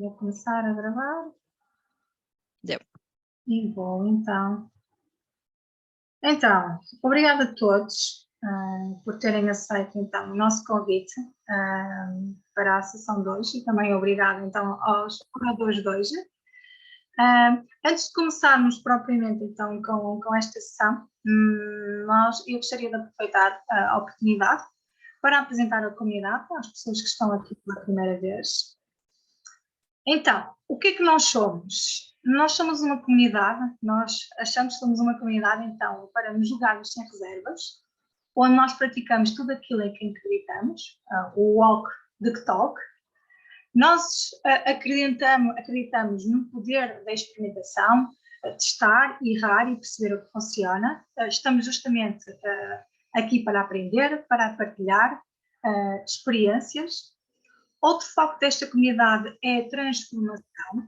Vou começar a gravar. Deu. E vou então. Então, obrigada a todos por terem aceito então o nosso convite para a sessão de hoje e também obrigada então aos oradores de hoje. Antes de começarmos propriamente então com esta sessão, eu gostaria de aproveitar a oportunidade para apresentar a comunidade, às pessoas que estão aqui pela primeira vez. Então, o que é que nós somos? Nós somos uma comunidade, nós achamos que somos uma comunidade, então, para nos julgarmos sem reservas, onde nós praticamos tudo aquilo em que acreditamos, o walk the talk. Nós acreditamos no poder da experimentação, testar, errar e perceber o que funciona. Estamos justamente aqui para aprender, para partilhar experiências. Outro foco desta comunidade é a transformação,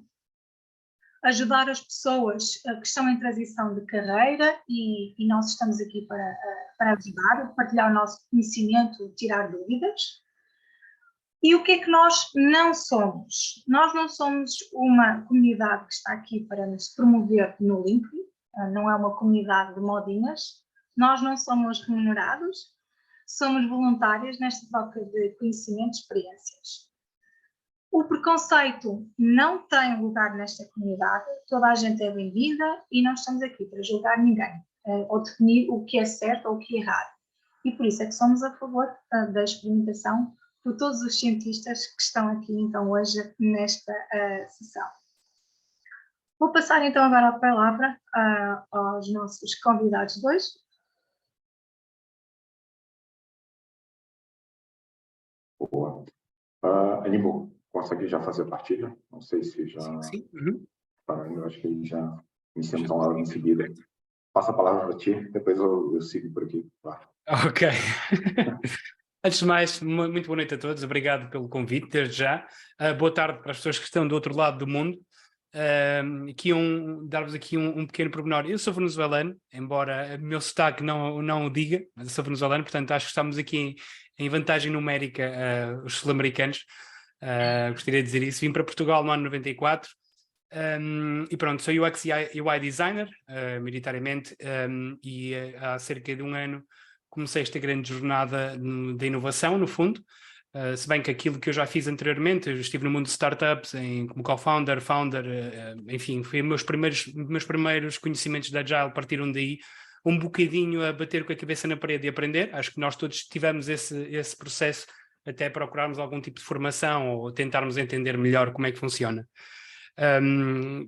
ajudar as pessoas que estão em transição de carreira e nós estamos aqui para ajudar, partilhar o nosso conhecimento, tirar dúvidas. E o que é que nós não somos? Nós não somos uma comunidade que está aqui para nos promover no LinkedIn, não é uma comunidade de modinhas, nós não somos remunerados, somos voluntárias nesta troca de conhecimento e experiências. O preconceito não tem lugar nesta comunidade, toda a gente é bem-vinda e não estamos aqui para julgar ninguém, ou definir o que é certo ou o que é errado. E por isso é que somos a favor da experimentação por todos os cientistas que estão aqui então hoje nesta sessão. Vou passar então agora a palavra aos nossos convidados de hoje. Boa. Aníbal, consegue já fazer a partilha? Não sei se já... Sim. Eu acho que já iniciamos logo em seguida. Passa a palavra para ti, depois eu sigo por aqui. Claro. Ok. Antes de mais, muito boa noite a todos. Obrigado pelo convite, desde já. Boa tarde para as pessoas que estão do outro lado do mundo. Dar-vos aqui um pequeno pormenor. Eu sou venezuelano, embora o meu sotaque não o diga, mas eu sou venezuelano, portanto acho que estamos aqui em vantagem numérica os sul-americanos. Gostaria de dizer isso. Vim para Portugal no ano 94 e pronto, sou UX e UI designer, maioritariamente, e há cerca de um ano comecei esta grande jornada de inovação, no fundo. Se bem que aquilo que eu já fiz anteriormente, eu estive no mundo de startups, como co-founder, founder, enfim, foi meus primeiros conhecimentos da Agile partiram daí, um bocadinho a bater com a cabeça na parede e aprender. Acho que nós todos tivemos esse processo até procurarmos algum tipo de formação ou tentarmos entender melhor como é que funciona.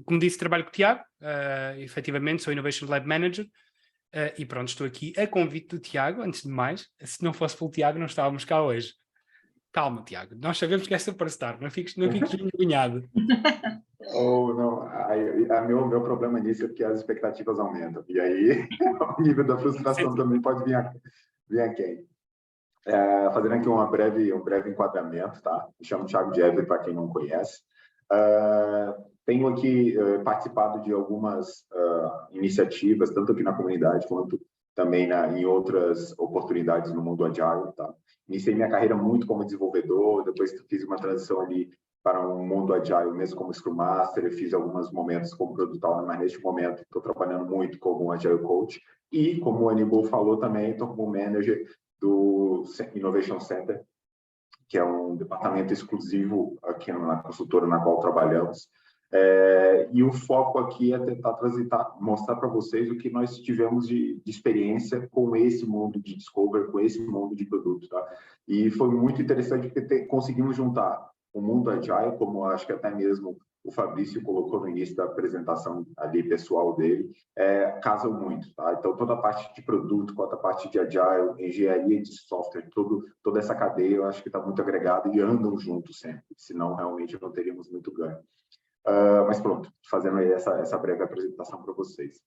Como disse, trabalho com o Tiago, efetivamente sou Innovation Lab Manager, e pronto, estou aqui a convite do Tiago. Antes de mais, se não fosse pelo Tiago não estávamos cá hoje. Calma, Tiago, nós sabemos que é superstar, não fiques envergonhado. Não, meu problema nisso é porque as expectativas aumentam, e aí o nível da frustração também pode vir a quem. Fazendo aqui um breve enquadramento, tá? Me chamo Thiago Jebler, para quem não conhece. Tenho aqui participado de algumas iniciativas, tanto aqui na comunidade quanto também em outras oportunidades no mundo Agile, tá? Iniciei minha carreira muito como desenvolvedor, depois fiz uma transição ali para um mundo Agile, mesmo como Scrum Master, eu fiz alguns momentos como Product Owner, mas neste momento estou trabalhando muito como Agile Coach e, como o Aníbal falou também, estou como Manager do Innovation Center, que é um departamento exclusivo aqui na consultora na qual trabalhamos. E o foco aqui é tentar mostrar para vocês o que nós tivemos de experiência com esse mundo de Discover, com esse mundo de produto, tá? E foi muito interessante porque conseguimos juntar o mundo Agile, como acho que até mesmo o Fabrício colocou no início da apresentação ali pessoal dele, casam muito, tá? Então, toda a parte de produto, toda a parte de Agile, engenharia de software, toda essa cadeia, eu acho que está muito agregada e andam juntos sempre, senão realmente não teríamos muito ganho. Mas pronto, fazendo aí essa breve apresentação para vocês.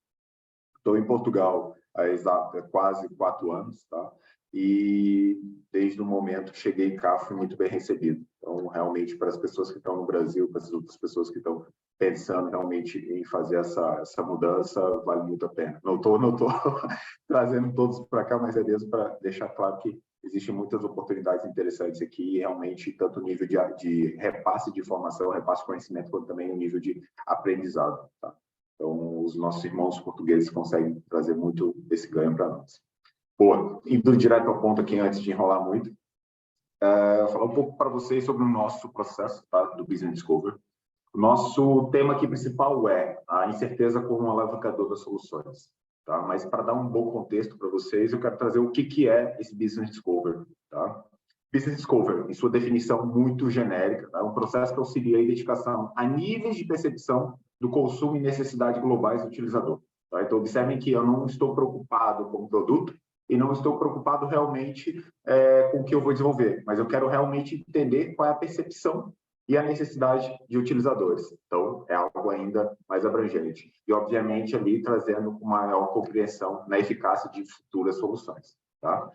Estou em Portugal há quase 4 anos, tá? e desde o momento que cheguei cá fui muito bem recebido. Então, realmente, para as pessoas que estão no Brasil, para as outras pessoas que estão pensando realmente em fazer essa mudança, vale muito a pena. Não tô trazendo todos para cá, mas é mesmo para deixar claro que existem muitas oportunidades interessantes aqui e realmente tanto o nível de repasse de informação, repasse de conhecimento, quanto também o nível de aprendizado. Tá? Então, os nossos irmãos portugueses conseguem trazer muito esse ganho para nós. Boa, indo direto ao ponto aqui, antes de enrolar muito, falar um pouco para vocês sobre o nosso processo, tá, do Business Discovery. O nosso tema aqui principal é a incerteza como um alavancador das soluções. Tá? Mas para dar um bom contexto para vocês, eu quero trazer o que é esse Business Discovery. Tá? Business Discovery, em sua definição muito genérica, é um processo que auxilia a identificação a níveis de percepção do consumo e necessidade globais do utilizador. Tá? Então, observem que eu não estou preocupado com o produto e não estou preocupado realmente com o que eu vou desenvolver, mas eu quero realmente entender qual é a percepção e a necessidade de utilizadores. Então, é algo ainda mais abrangente. E, obviamente, ali trazendo uma maior compreensão na eficácia de futuras soluções. Tá?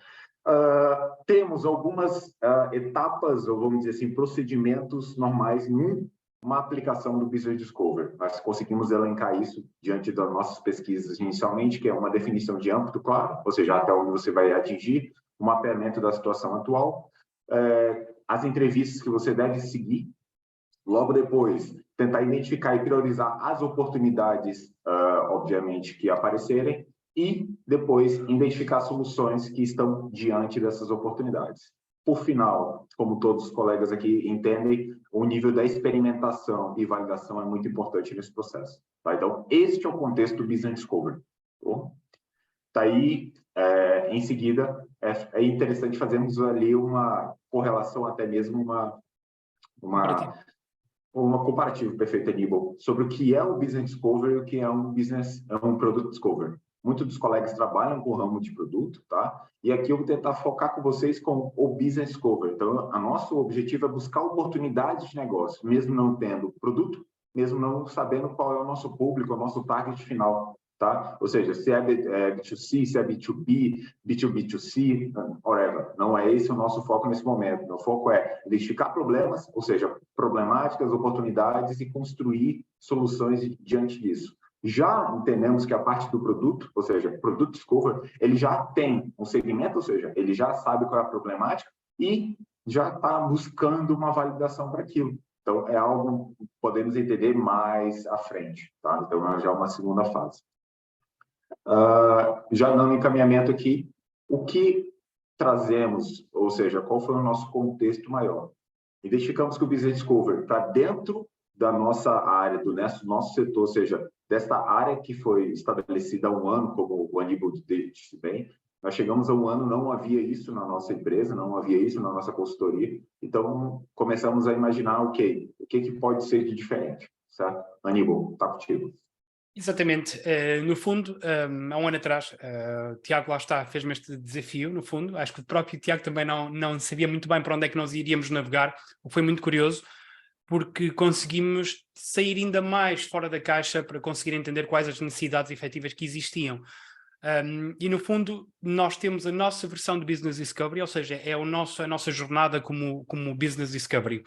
Temos algumas etapas, ou vamos dizer assim, procedimentos normais numa aplicação do Business Discovery. Nós conseguimos elencar isso diante das nossas pesquisas inicialmente, que é uma definição de âmbito claro, ou seja, até onde você vai atingir, o mapeamento da situação atual, as entrevistas que você deve seguir. Logo depois, tentar identificar e priorizar as oportunidades, obviamente, que aparecerem, e depois identificar soluções que estão diante dessas oportunidades. Por final, como todos os colegas aqui entendem, o nível da experimentação e validação é muito importante nesse processo. Tá? Então, este é o contexto do Business Discovery. Tá aí, em seguida, é interessante fazermos ali uma correlação, até mesmo uma comparativa, perfeito, Aníbal, sobre o que é o Business Discovery e o que é um Product Discovery. Muitos dos colegas trabalham com o ramo de produto, tá? E aqui eu vou tentar focar com vocês com o Business Discovery. Então, o nosso objetivo é buscar oportunidades de negócio, mesmo não tendo produto, mesmo não sabendo qual é o nosso público, o nosso target final, tá? Ou seja, se é B2C, se é B2B, B2B2C, whatever. Não é esse o nosso foco nesse momento. O foco é identificar problemas, ou seja, problemáticas, oportunidades e construir soluções diante disso. Já entendemos que a parte do produto, ou seja, Product Discovery, ele já tem um segmento, ou seja, ele já sabe qual é a problemática e já está buscando uma validação para aquilo. Então, é algo que podemos entender mais à frente, tá? Então, já é uma segunda fase. Já dando encaminhamento aqui, o que trazemos, ou seja, qual foi o nosso contexto maior? Identificamos que o Business Discovery está dentro da nossa área, do nosso setor, ou seja, desta área que foi estabelecida há um ano, como o Aníbal disse bem. Nós chegamos a um ano, não havia isso na nossa empresa, não havia isso na nossa consultoria, então começamos a imaginar, ok, o que pode ser de diferente, certo? Aníbal, está contigo. Exatamente. No fundo, há um ano atrás, Tiago lá está, fez-me este desafio, no fundo. Acho que o próprio Tiago também não sabia muito bem para onde é que nós iríamos navegar, o que foi muito curioso, porque conseguimos sair ainda mais fora da caixa para conseguir entender quais as necessidades efetivas que existiam. E no fundo, nós temos a nossa versão de Business Discovery, ou seja, é a nossa jornada como Business Discovery.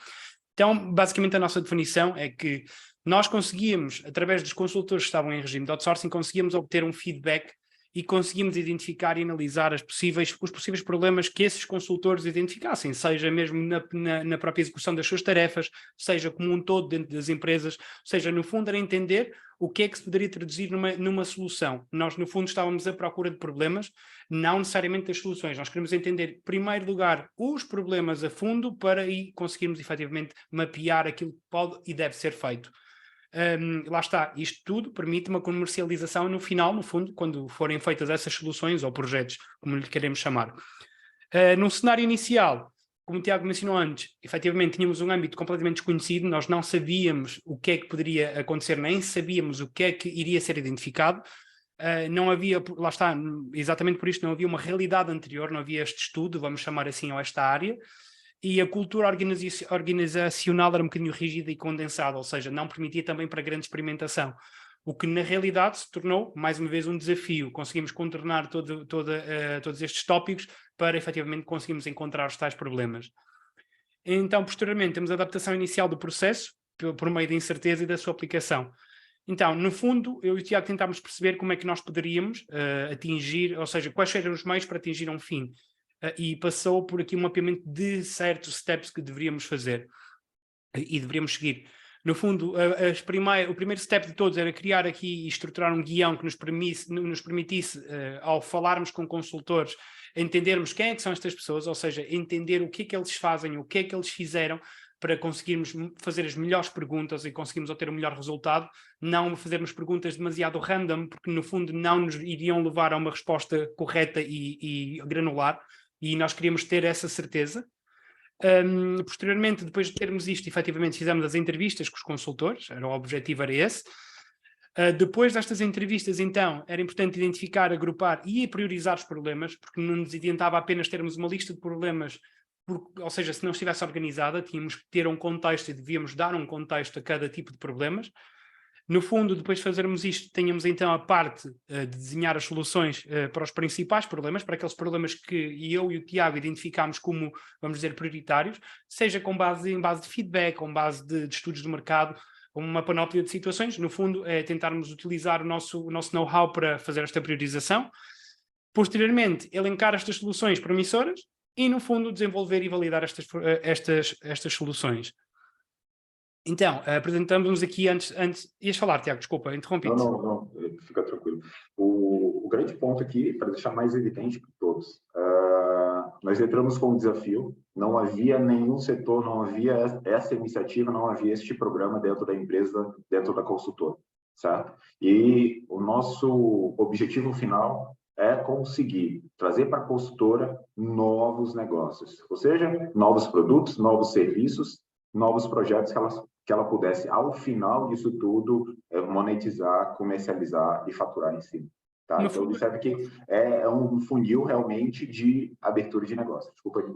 Então, basicamente, a nossa definição é que nós conseguíamos, através dos consultores que estavam em regime de outsourcing, conseguíamos obter um feedback e conseguimos identificar e analisar os possíveis problemas que esses consultores identificassem, seja mesmo na própria execução das suas tarefas, seja como um todo dentro das empresas, seja, no fundo, era entender o que é que se poderia traduzir numa solução. Nós, no fundo, estávamos à procura de problemas, não necessariamente das soluções. Nós queremos entender, em primeiro lugar, os problemas a fundo para aí conseguirmos, efetivamente, mapear aquilo que pode e deve ser feito. Lá está, isto tudo permite uma comercialização no final, no fundo, quando forem feitas essas soluções ou projetos, como lhe queremos chamar. No cenário inicial, como o Tiago mencionou antes, efetivamente tínhamos um âmbito completamente desconhecido, nós não sabíamos o que é que poderia acontecer, nem sabíamos o que é que iria ser identificado, não havia, lá está, exatamente por isto, não havia uma realidade anterior, não havia este estudo, vamos chamar assim, ou esta área, e a cultura organizacional era um bocadinho rígida e condensada, ou seja, não permitia também para grande experimentação. o que na realidade se tornou, mais uma vez, um desafio. Conseguimos contornar todos estes tópicos para, efetivamente, conseguirmos encontrar os tais problemas. Então, posteriormente, temos a adaptação inicial do processo, por meio da incerteza e da sua aplicação. Então, no fundo, eu e o Tiago tentámos perceber como é que nós poderíamos atingir, ou seja, quais eram os meios para atingir um fim. E passou por aqui um mapeamento de certos steps que deveríamos fazer e deveríamos seguir. No fundo, o primeiro step de todos era criar aqui e estruturar um guião que nos permitisse, ao falarmos com consultores, entendermos quem é que são estas pessoas, ou seja, entender o que é que eles fazem, o que é que eles fizeram, para conseguirmos fazer as melhores perguntas e conseguirmos obter o melhor resultado, não fazermos perguntas demasiado random, porque no fundo não nos iriam levar a uma resposta correta e granular, e nós queríamos ter essa certeza. Posteriormente, depois de termos isto, efetivamente fizemos as entrevistas com os consultores, o objetivo era esse. Depois destas entrevistas, então, era importante identificar, agrupar e priorizar os problemas, porque não nos adiantava apenas termos uma lista de problemas, ou seja, se não estivesse organizada, tínhamos que ter um contexto e devíamos dar um contexto a cada tipo de problemas. No fundo, depois de fazermos isto, tínhamos então a parte de desenhar as soluções para os principais problemas, para aqueles problemas que eu e o Tiago identificámos como, vamos dizer, prioritários, seja em base de feedback, com base de estudos de mercado, uma panóplia de situações. No fundo, é tentarmos utilizar o nosso know-how para fazer esta priorização. Posteriormente, elencar estas soluções promissoras e, no fundo, desenvolver e validar estas soluções. Então, apresentamos-nos aqui antes... Ias falar, Tiago, desculpa, interrompi-te. Não, fica tranquilo. O grande ponto aqui, para deixar mais evidente para todos, nós entramos com um desafio, não havia nenhum setor, não havia essa iniciativa, não havia este programa dentro da empresa, dentro da consultora, certo? E o nosso objetivo final é conseguir trazer para a consultora novos negócios, ou seja, novos produtos, novos serviços, novos projetos que ela pudesse, ao final disso tudo, monetizar, comercializar e faturar em cima. Tá? Então, observe que é um funil realmente de abertura de negócio. Desculpa aí.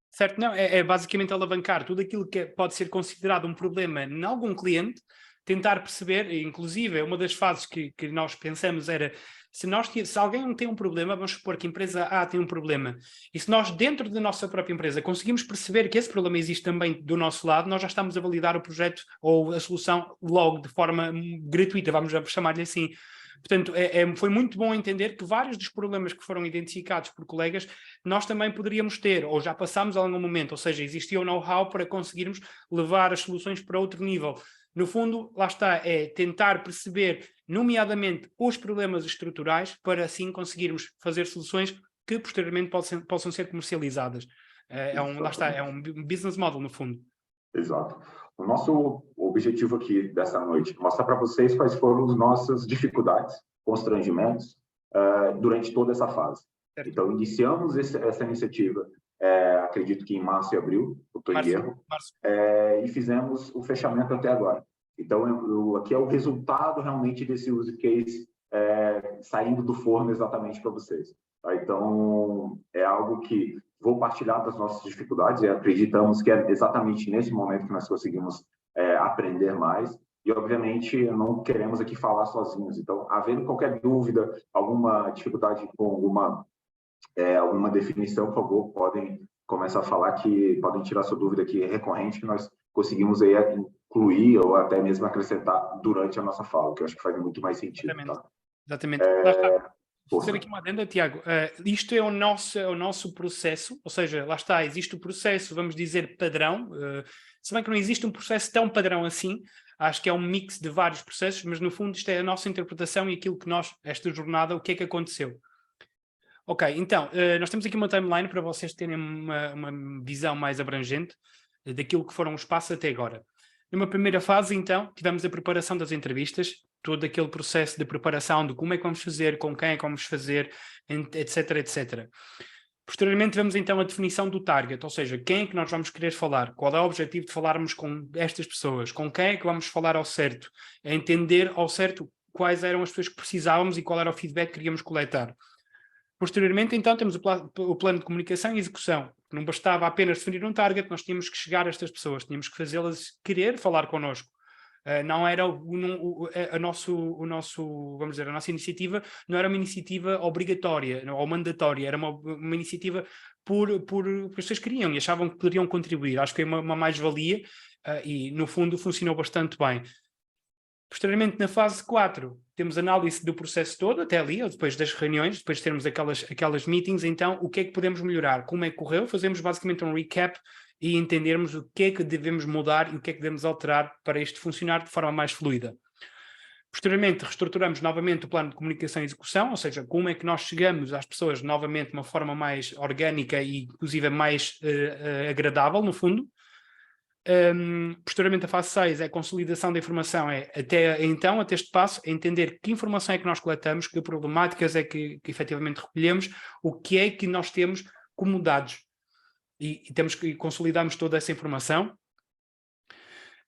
Certo, não, é basicamente alavancar tudo aquilo que pode ser considerado um problema em algum cliente, tentar perceber, inclusive, uma das fases que nós pensamos era, se alguém tem um problema, vamos supor que a empresa A tem um problema, e se nós, dentro da nossa própria empresa, conseguimos perceber que esse problema existe também do nosso lado, nós já estamos a validar o projeto ou a solução logo, de forma gratuita, vamos chamar-lhe assim. Portanto, foi muito bom entender que vários dos problemas que foram identificados por colegas, nós também poderíamos ter, ou já passámos a algum momento, ou seja, existia o know-how para conseguirmos levar as soluções para outro nível. No fundo, lá está, é tentar perceber, nomeadamente, os problemas estruturais, para assim conseguirmos fazer soluções que posteriormente possam ser comercializadas. Lá está, é um business model, no fundo. Exato. O nosso objetivo aqui dessa noite é mostrar para vocês quais foram as nossas dificuldades, constrangimentos, durante toda essa fase. Certo. Então, iniciamos essa iniciativa, acredito que em março e abril, eu estou em erro, e fizemos o fechamento até agora. Então, aqui é o resultado realmente desse use case saindo do forno exatamente para vocês. Tá? Então, é algo que vou partilhar das nossas dificuldades e acreditamos que é exatamente nesse momento que nós conseguimos aprender mais. E, obviamente, não queremos aqui falar sozinhos. Então, havendo qualquer dúvida, alguma dificuldade com alguma definição, por favor, podem começar a falar, que podem tirar sua dúvida aqui recorrente, que nós conseguimos aí incluir ou até mesmo acrescentar durante a nossa fala, que eu acho que faz muito mais sentido. Exatamente. Fazer aqui uma adenda, Tiago. Isto é o nosso processo, ou seja, lá está, existe o processo, vamos dizer, padrão, se bem que não existe um processo tão padrão assim, acho que é um mix de vários processos, mas no fundo isto é a nossa interpretação e aquilo que nós, esta jornada, o que é que aconteceu. Ok, então, nós temos aqui uma timeline para vocês terem uma visão mais abrangente daquilo que foram os passos até agora. Numa primeira fase, então, tivemos a preparação das entrevistas, todo aquele processo de preparação de como é que vamos fazer, com quem é que vamos fazer, etc, etc. Posteriormente, tivemos então a definição do target, ou seja, quem é que nós vamos querer falar, qual é o objetivo de falarmos com estas pessoas, com quem é que vamos falar ao certo, entender ao certo quais eram as pessoas que precisávamos e qual era o feedback que queríamos coletar. Posteriormente, então, temos o plano de comunicação e execução. Não bastava apenas definir um target, nós tínhamos que chegar a estas pessoas, tínhamos que fazê-las querer falar connosco. Não era a nossa iniciativa não era uma iniciativa obrigatória ou mandatória, era uma iniciativa porque as pessoas queriam e achavam que poderiam contribuir. Acho que é uma mais-valia e, no fundo, funcionou bastante bem. Posteriormente, na fase 4, temos análise do processo todo, até ali, ou depois das reuniões, depois de termos aquelas meetings, então, o que é que podemos melhorar? Como é que correu? Fazemos basicamente um recap e entendermos o que é que devemos mudar e o que é que devemos alterar para isto funcionar de forma mais fluida. Posteriormente, reestruturamos novamente o plano de comunicação e execução, ou seja, como é que nós chegamos às pessoas novamente de uma forma mais orgânica e, inclusive, mais agradável, no fundo. Posteriormente, a fase 6 é a consolidação da informação, até este passo, entender que informação é que nós coletamos, que problemáticas é que efetivamente recolhemos, o que é que nós temos como dados. E temos que consolidarmos toda essa informação.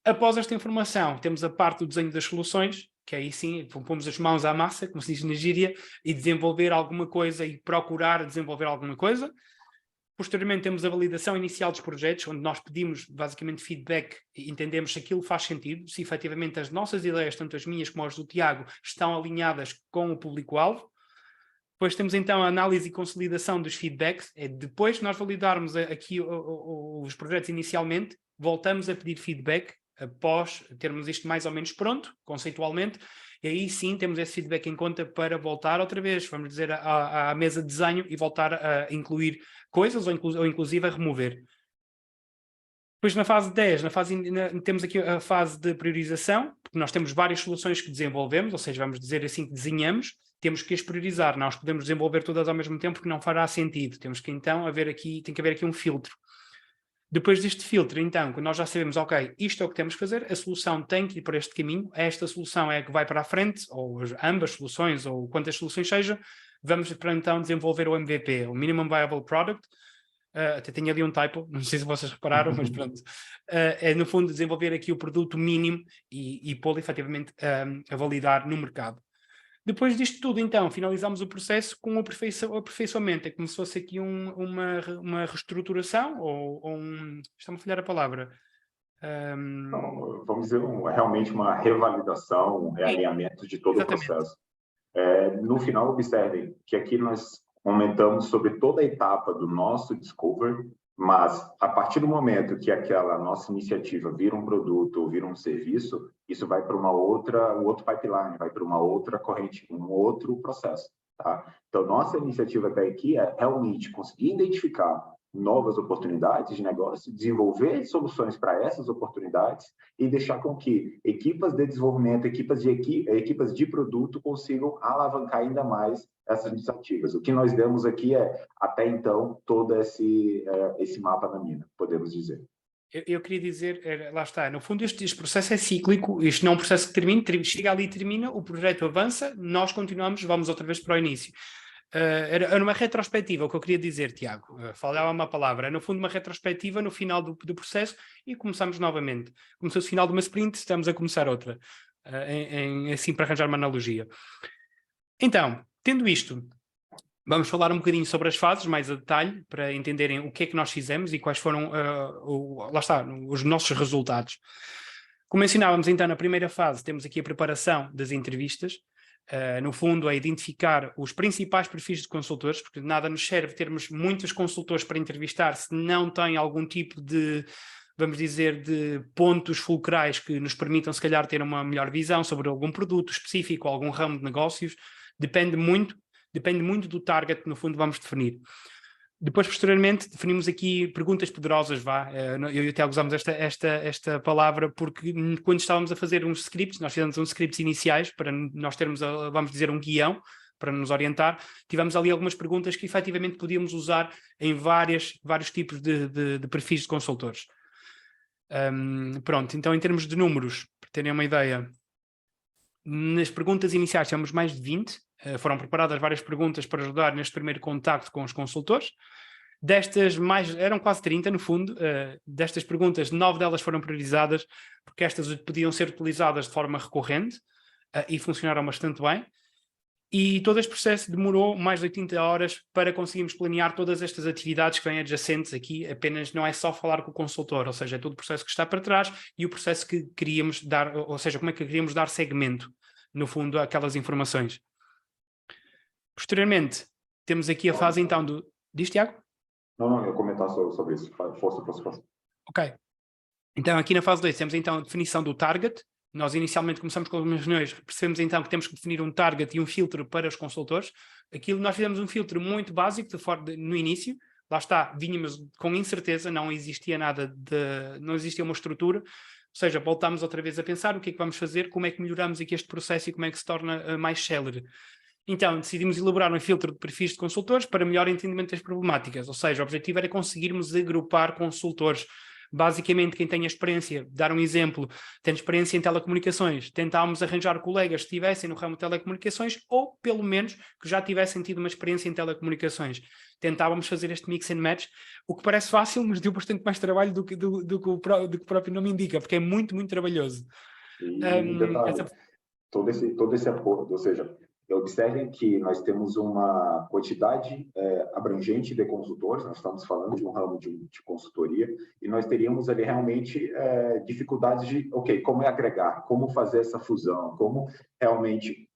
Após esta informação, temos a parte do desenho das soluções, que aí sim, pomos as mãos à massa, como se diz na gíria, e desenvolver alguma coisa e procurar desenvolver alguma coisa. Posteriormente temos a validação inicial dos projetos, onde nós pedimos basicamente feedback e entendemos se aquilo faz sentido, se efetivamente as nossas ideias, tanto as minhas como as do Tiago, estão alinhadas com o público-alvo. Depois temos então a análise e consolidação dos feedbacks. Depois de nós validarmos aqui os projetos inicialmente, voltamos a pedir feedback após termos isto mais ou menos pronto, conceitualmente, e aí sim temos esse feedback em conta para voltar outra vez, vamos dizer, à mesa de desenho e voltar a incluir coisas ou inclusive a remover. Depois na fase 10, temos aqui a fase de priorização, porque nós temos várias soluções que desenvolvemos, ou seja, vamos dizer assim que desenhamos, temos que as priorizar, nós podemos desenvolver todas ao mesmo tempo porque não fará sentido, temos que então tem que haver aqui um filtro. Depois deste filtro, então, quando nós já sabemos, ok, isto é o que temos que fazer, a solução tem que ir por este caminho, esta solução é a que vai para a frente, ou ambas soluções, ou quantas soluções sejam, vamos para então desenvolver o MVP, o Minimum Viable Product. Até tenho ali um typo, não sei se vocês repararam, mas pronto. É no fundo desenvolver aqui o produto mínimo e pô-lo efetivamente a validar no mercado. Depois disto tudo, então, finalizamos o processo com o aperfeiçoamento. É como se fosse aqui uma reestruturação está-me a falhar a palavra. Então, vamos dizer, realmente uma revalidação, um realinhamento de todo Exatamente. o processo. No final, observem que aqui nós comentamos sobre toda a etapa do nosso Discover, mas a partir do momento que aquela nossa iniciativa vira um produto ou vira um serviço, isso vai para um outro pipeline, vai para uma outra corrente, um outro processo. Tá? Então, nossa iniciativa até aqui é realmente conseguir identificar novas oportunidades de negócio, desenvolver soluções para essas oportunidades e deixar com que equipas de desenvolvimento, equipas de produto consigam alavancar ainda mais essas iniciativas. O que nós demos aqui é, até então, todo esse mapa na mina, podemos dizer. Eu queria dizer, lá está, no fundo este processo é cíclico, isto não é um processo que termina, chega ali e termina, o projeto avança, nós continuamos, vamos outra vez para o início. Era uma retrospectiva, o que eu queria dizer, Tiago, falava uma palavra, no fundo uma retrospectiva no final do processo e começamos novamente. Começou-se o final de uma sprint, estamos a começar outra, assim para arranjar uma analogia. Então, tendo isto, vamos falar um bocadinho sobre as fases, mais a detalhe, para entenderem o que é que nós fizemos e quais foram, lá está, os nossos resultados. Como mencionávamos então na primeira fase, temos aqui a preparação das entrevistas, no fundo é identificar os principais perfis de consultores, porque nada nos serve termos muitos consultores para entrevistar se não tem algum tipo de, vamos dizer, de pontos fulcrais que nos permitam se calhar ter uma melhor visão sobre algum produto específico, algum ramo de negócios, depende muito do target que no fundo vamos definir. Depois, posteriormente, definimos aqui perguntas poderosas, eu até usamos esta palavra porque quando estávamos a fazer uns scripts, nós fizemos uns scripts iniciais para nós termos, vamos dizer, um guião para nos orientar, tivemos ali algumas perguntas que efetivamente podíamos usar em vários tipos de perfis de consultores. Pronto, então em termos de números, para terem uma ideia, nas perguntas iniciais temos mais de 20, foram preparadas várias perguntas para ajudar neste primeiro contacto com os consultores. Destas, eram quase 30 no fundo, destas perguntas, 9 delas foram priorizadas porque estas podiam ser utilizadas de forma recorrente e funcionaram bastante bem. E todo este processo demorou mais de 80 horas para conseguirmos planear todas estas atividades que vêm adjacentes aqui, apenas não é só falar com o consultor, ou seja, é todo o processo que está para trás e o processo que queríamos dar, ou seja, como é que queríamos dar segmento, no fundo, àquelas informações. Posteriormente, temos aqui a fase então do... Diz, Tiago? Não, eu ia comentar sobre isso. Força. Ok. Então, aqui na fase 2 temos então a definição do target. Nós inicialmente começamos com algumas reuniões, percebemos então que temos que definir um target e um filtro para os consultores. Aquilo nós fizemos um filtro muito básico no início. Lá está, vínhamos com incerteza, não existia nada não existia uma estrutura. Ou seja, voltámos outra vez a pensar o que é que vamos fazer, como é que melhoramos aqui este processo e como é que se torna mais célere. Então, decidimos elaborar um filtro de perfis de consultores para melhor entendimento das problemáticas. Ou seja, o objetivo era conseguirmos agrupar consultores. Basicamente, quem tem a experiência, dar um exemplo, tem experiência em telecomunicações, tentámos arranjar colegas que estivessem no ramo de telecomunicações ou, pelo menos, que já tivessem tido uma experiência em telecomunicações. Tentávamos fazer este mix and match, o que parece fácil, mas deu bastante mais trabalho do que o próprio nome indica, porque é muito, muito trabalhoso. E detalhe, todo esse acordo, ou seja, observem que nós temos uma quantidade abrangente de consultores, nós estamos falando de um ramo de consultoria, e nós teríamos ali realmente dificuldades de, como agregar, como fazer essa fusão, como realmente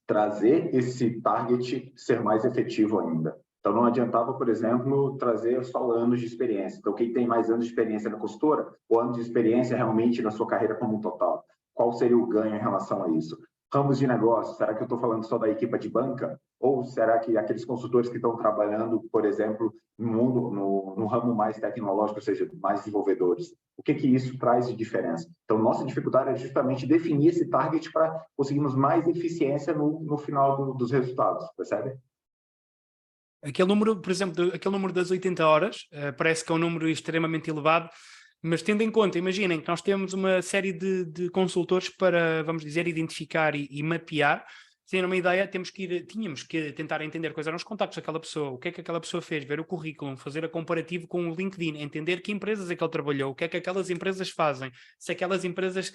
trazer esse target ser mais efetivo ainda. Então, não adiantava, por exemplo, trazer só anos de experiência. Então, quem tem mais anos de experiência na consultora, ou anos de experiência realmente na sua carreira como um total? Qual seria o ganho em relação a isso? Ramos de negócio, será que eu estou falando só da equipe de banca? Ou será que aqueles consultores que estão trabalhando, por exemplo, no ramo mais tecnológico, ou seja, mais desenvolvedores? O que isso traz de diferença? Então, nossa dificuldade é justamente definir esse target para conseguirmos mais eficiência no final dos resultados, percebe? Aquele número, por exemplo, aquele número das 80 horas, parece que é um número extremamente elevado, mas tendo em conta, imaginem que nós temos uma série de consultores para, vamos dizer, identificar e mapear. Se terem uma ideia, tínhamos que tentar entender quais eram os contactos daquela pessoa, o que é que aquela pessoa fez, ver o currículo, fazer a comparativo com o LinkedIn, entender que empresas é que ele trabalhou, o que é que aquelas empresas fazem, se aquelas empresas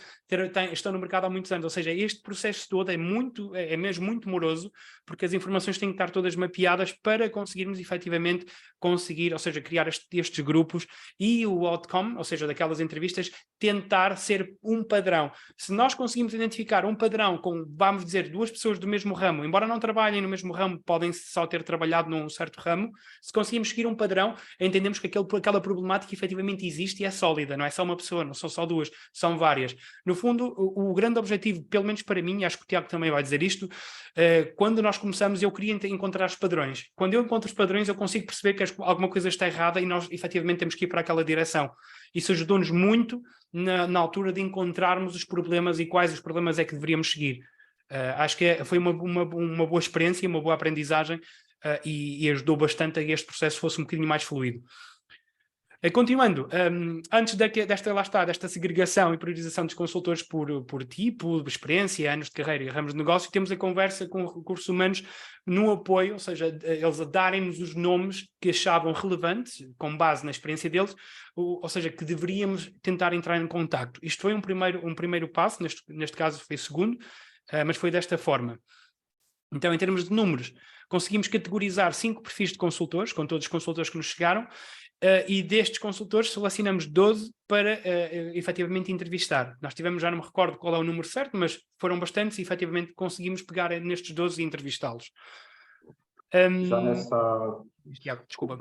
estão no mercado há muitos anos. Ou seja, este processo todo é mesmo muito moroso, porque as informações têm que estar todas mapeadas para conseguirmos efetivamente ou seja, criar estes grupos e o outcome, ou seja, daquelas entrevistas, tentar ser um padrão. Se nós conseguimos identificar um padrão com, vamos dizer, duas pessoas do mesmo ramo, embora não trabalhem no mesmo ramo, podem só ter trabalhado num certo ramo, se conseguimos seguir um padrão, entendemos que aquela problemática efetivamente existe e é sólida, não é só uma pessoa, não são só duas, são várias. No fundo, o grande objetivo, pelo menos para mim, acho que o Tiago também vai dizer isto, quando nós começamos, eu queria encontrar os padrões. Quando eu encontro os padrões, eu consigo perceber que alguma coisa está errada e nós efetivamente temos que ir para aquela direção. Isso ajudou-nos muito na altura de encontrarmos os problemas e quais os problemas é que deveríamos seguir. Acho que foi uma boa experiência, uma boa aprendizagem e ajudou bastante a que este processo fosse um bocadinho mais fluido. Continuando, antes desta segregação e priorização dos consultores por tipo, experiência, anos de carreira e ramos de negócio, temos a conversa com recursos humanos no apoio, ou seja, eles a darem-nos os nomes que achavam relevantes, com base na experiência deles, ou seja, que deveríamos tentar entrar em contacto. Isto foi um primeiro passo, neste caso foi o segundo, mas foi desta forma. Então, em termos de números, conseguimos categorizar 5 perfis de consultores, com todos os consultores que nos chegaram, e destes consultores selecionamos 12 para efetivamente entrevistar. Nós tivemos, já não me recordo qual é o número certo, mas foram bastantes e efetivamente conseguimos pegar nestes 12 e entrevistá-los. Já nessa... Tiago, desculpa.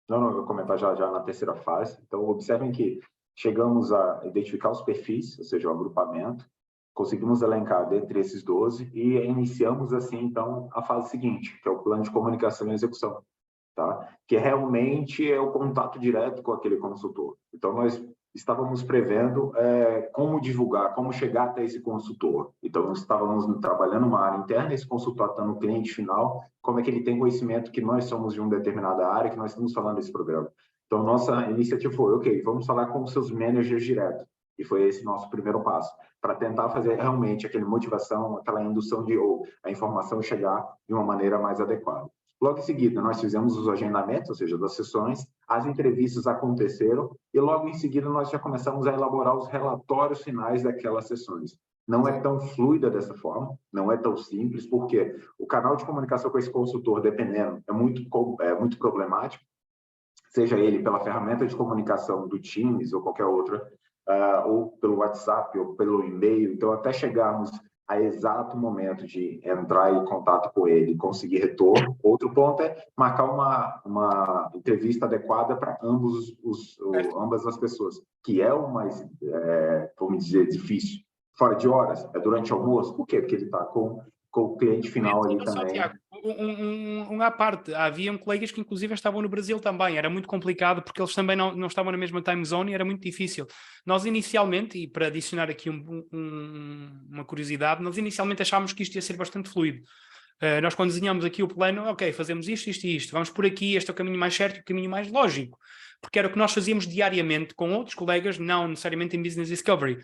Não, eu vou comentar já na terceira fase. Então, observem que chegamos a identificar os perfis, ou seja, o agrupamento, conseguimos elencar dentre esses 12 e iniciamos, assim, então, a fase seguinte, que é o plano de comunicação e execução, tá? Que realmente é o contato direto com aquele consultor. Então, nós estávamos prevendo como divulgar, como chegar até esse consultor. Então, nós estávamos trabalhando uma área interna, esse consultor está no cliente final, como é que ele tem conhecimento que nós somos de uma determinada área, que nós estamos falando desse programa. Então, nossa iniciativa foi, vamos falar com os seus managers direto. E foi esse nosso primeiro passo, para tentar fazer realmente aquela motivação, aquela indução de a informação chegar de uma maneira mais adequada. Logo em seguida, nós fizemos os agendamentos, ou seja, das sessões, as entrevistas aconteceram e logo em seguida nós já começamos a elaborar os relatórios finais daquelas sessões. Não é tão fluida dessa forma, não é tão simples, porque o canal de comunicação com esse consultor, dependendo, é muito problemático, seja ele pela ferramenta de comunicação do Teams ou qualquer outra, ou pelo WhatsApp ou pelo e-mail. Então, até chegarmos a exato momento de entrar em contato com ele e conseguir retorno. Outro ponto é marcar uma entrevista adequada para ambas as pessoas, que é o mais, vamos dizer, difícil. Fora de horas, é durante o almoço. Por quê? Porque ele está com o cliente final ali também. Tiago, à parte, haviam colegas que inclusive estavam no Brasil também, era muito complicado porque eles também não estavam na mesma time zone e era muito difícil. Nós inicialmente, e para adicionar aqui uma curiosidade, nós inicialmente achámos que isto ia ser bastante fluido. Nós quando desenhamos aqui o plano, ok, fazemos isto, isto e isto, vamos por aqui, este é o caminho mais certo e o caminho mais lógico, porque era o que nós fazíamos diariamente com outros colegas, não necessariamente em Business Discovery.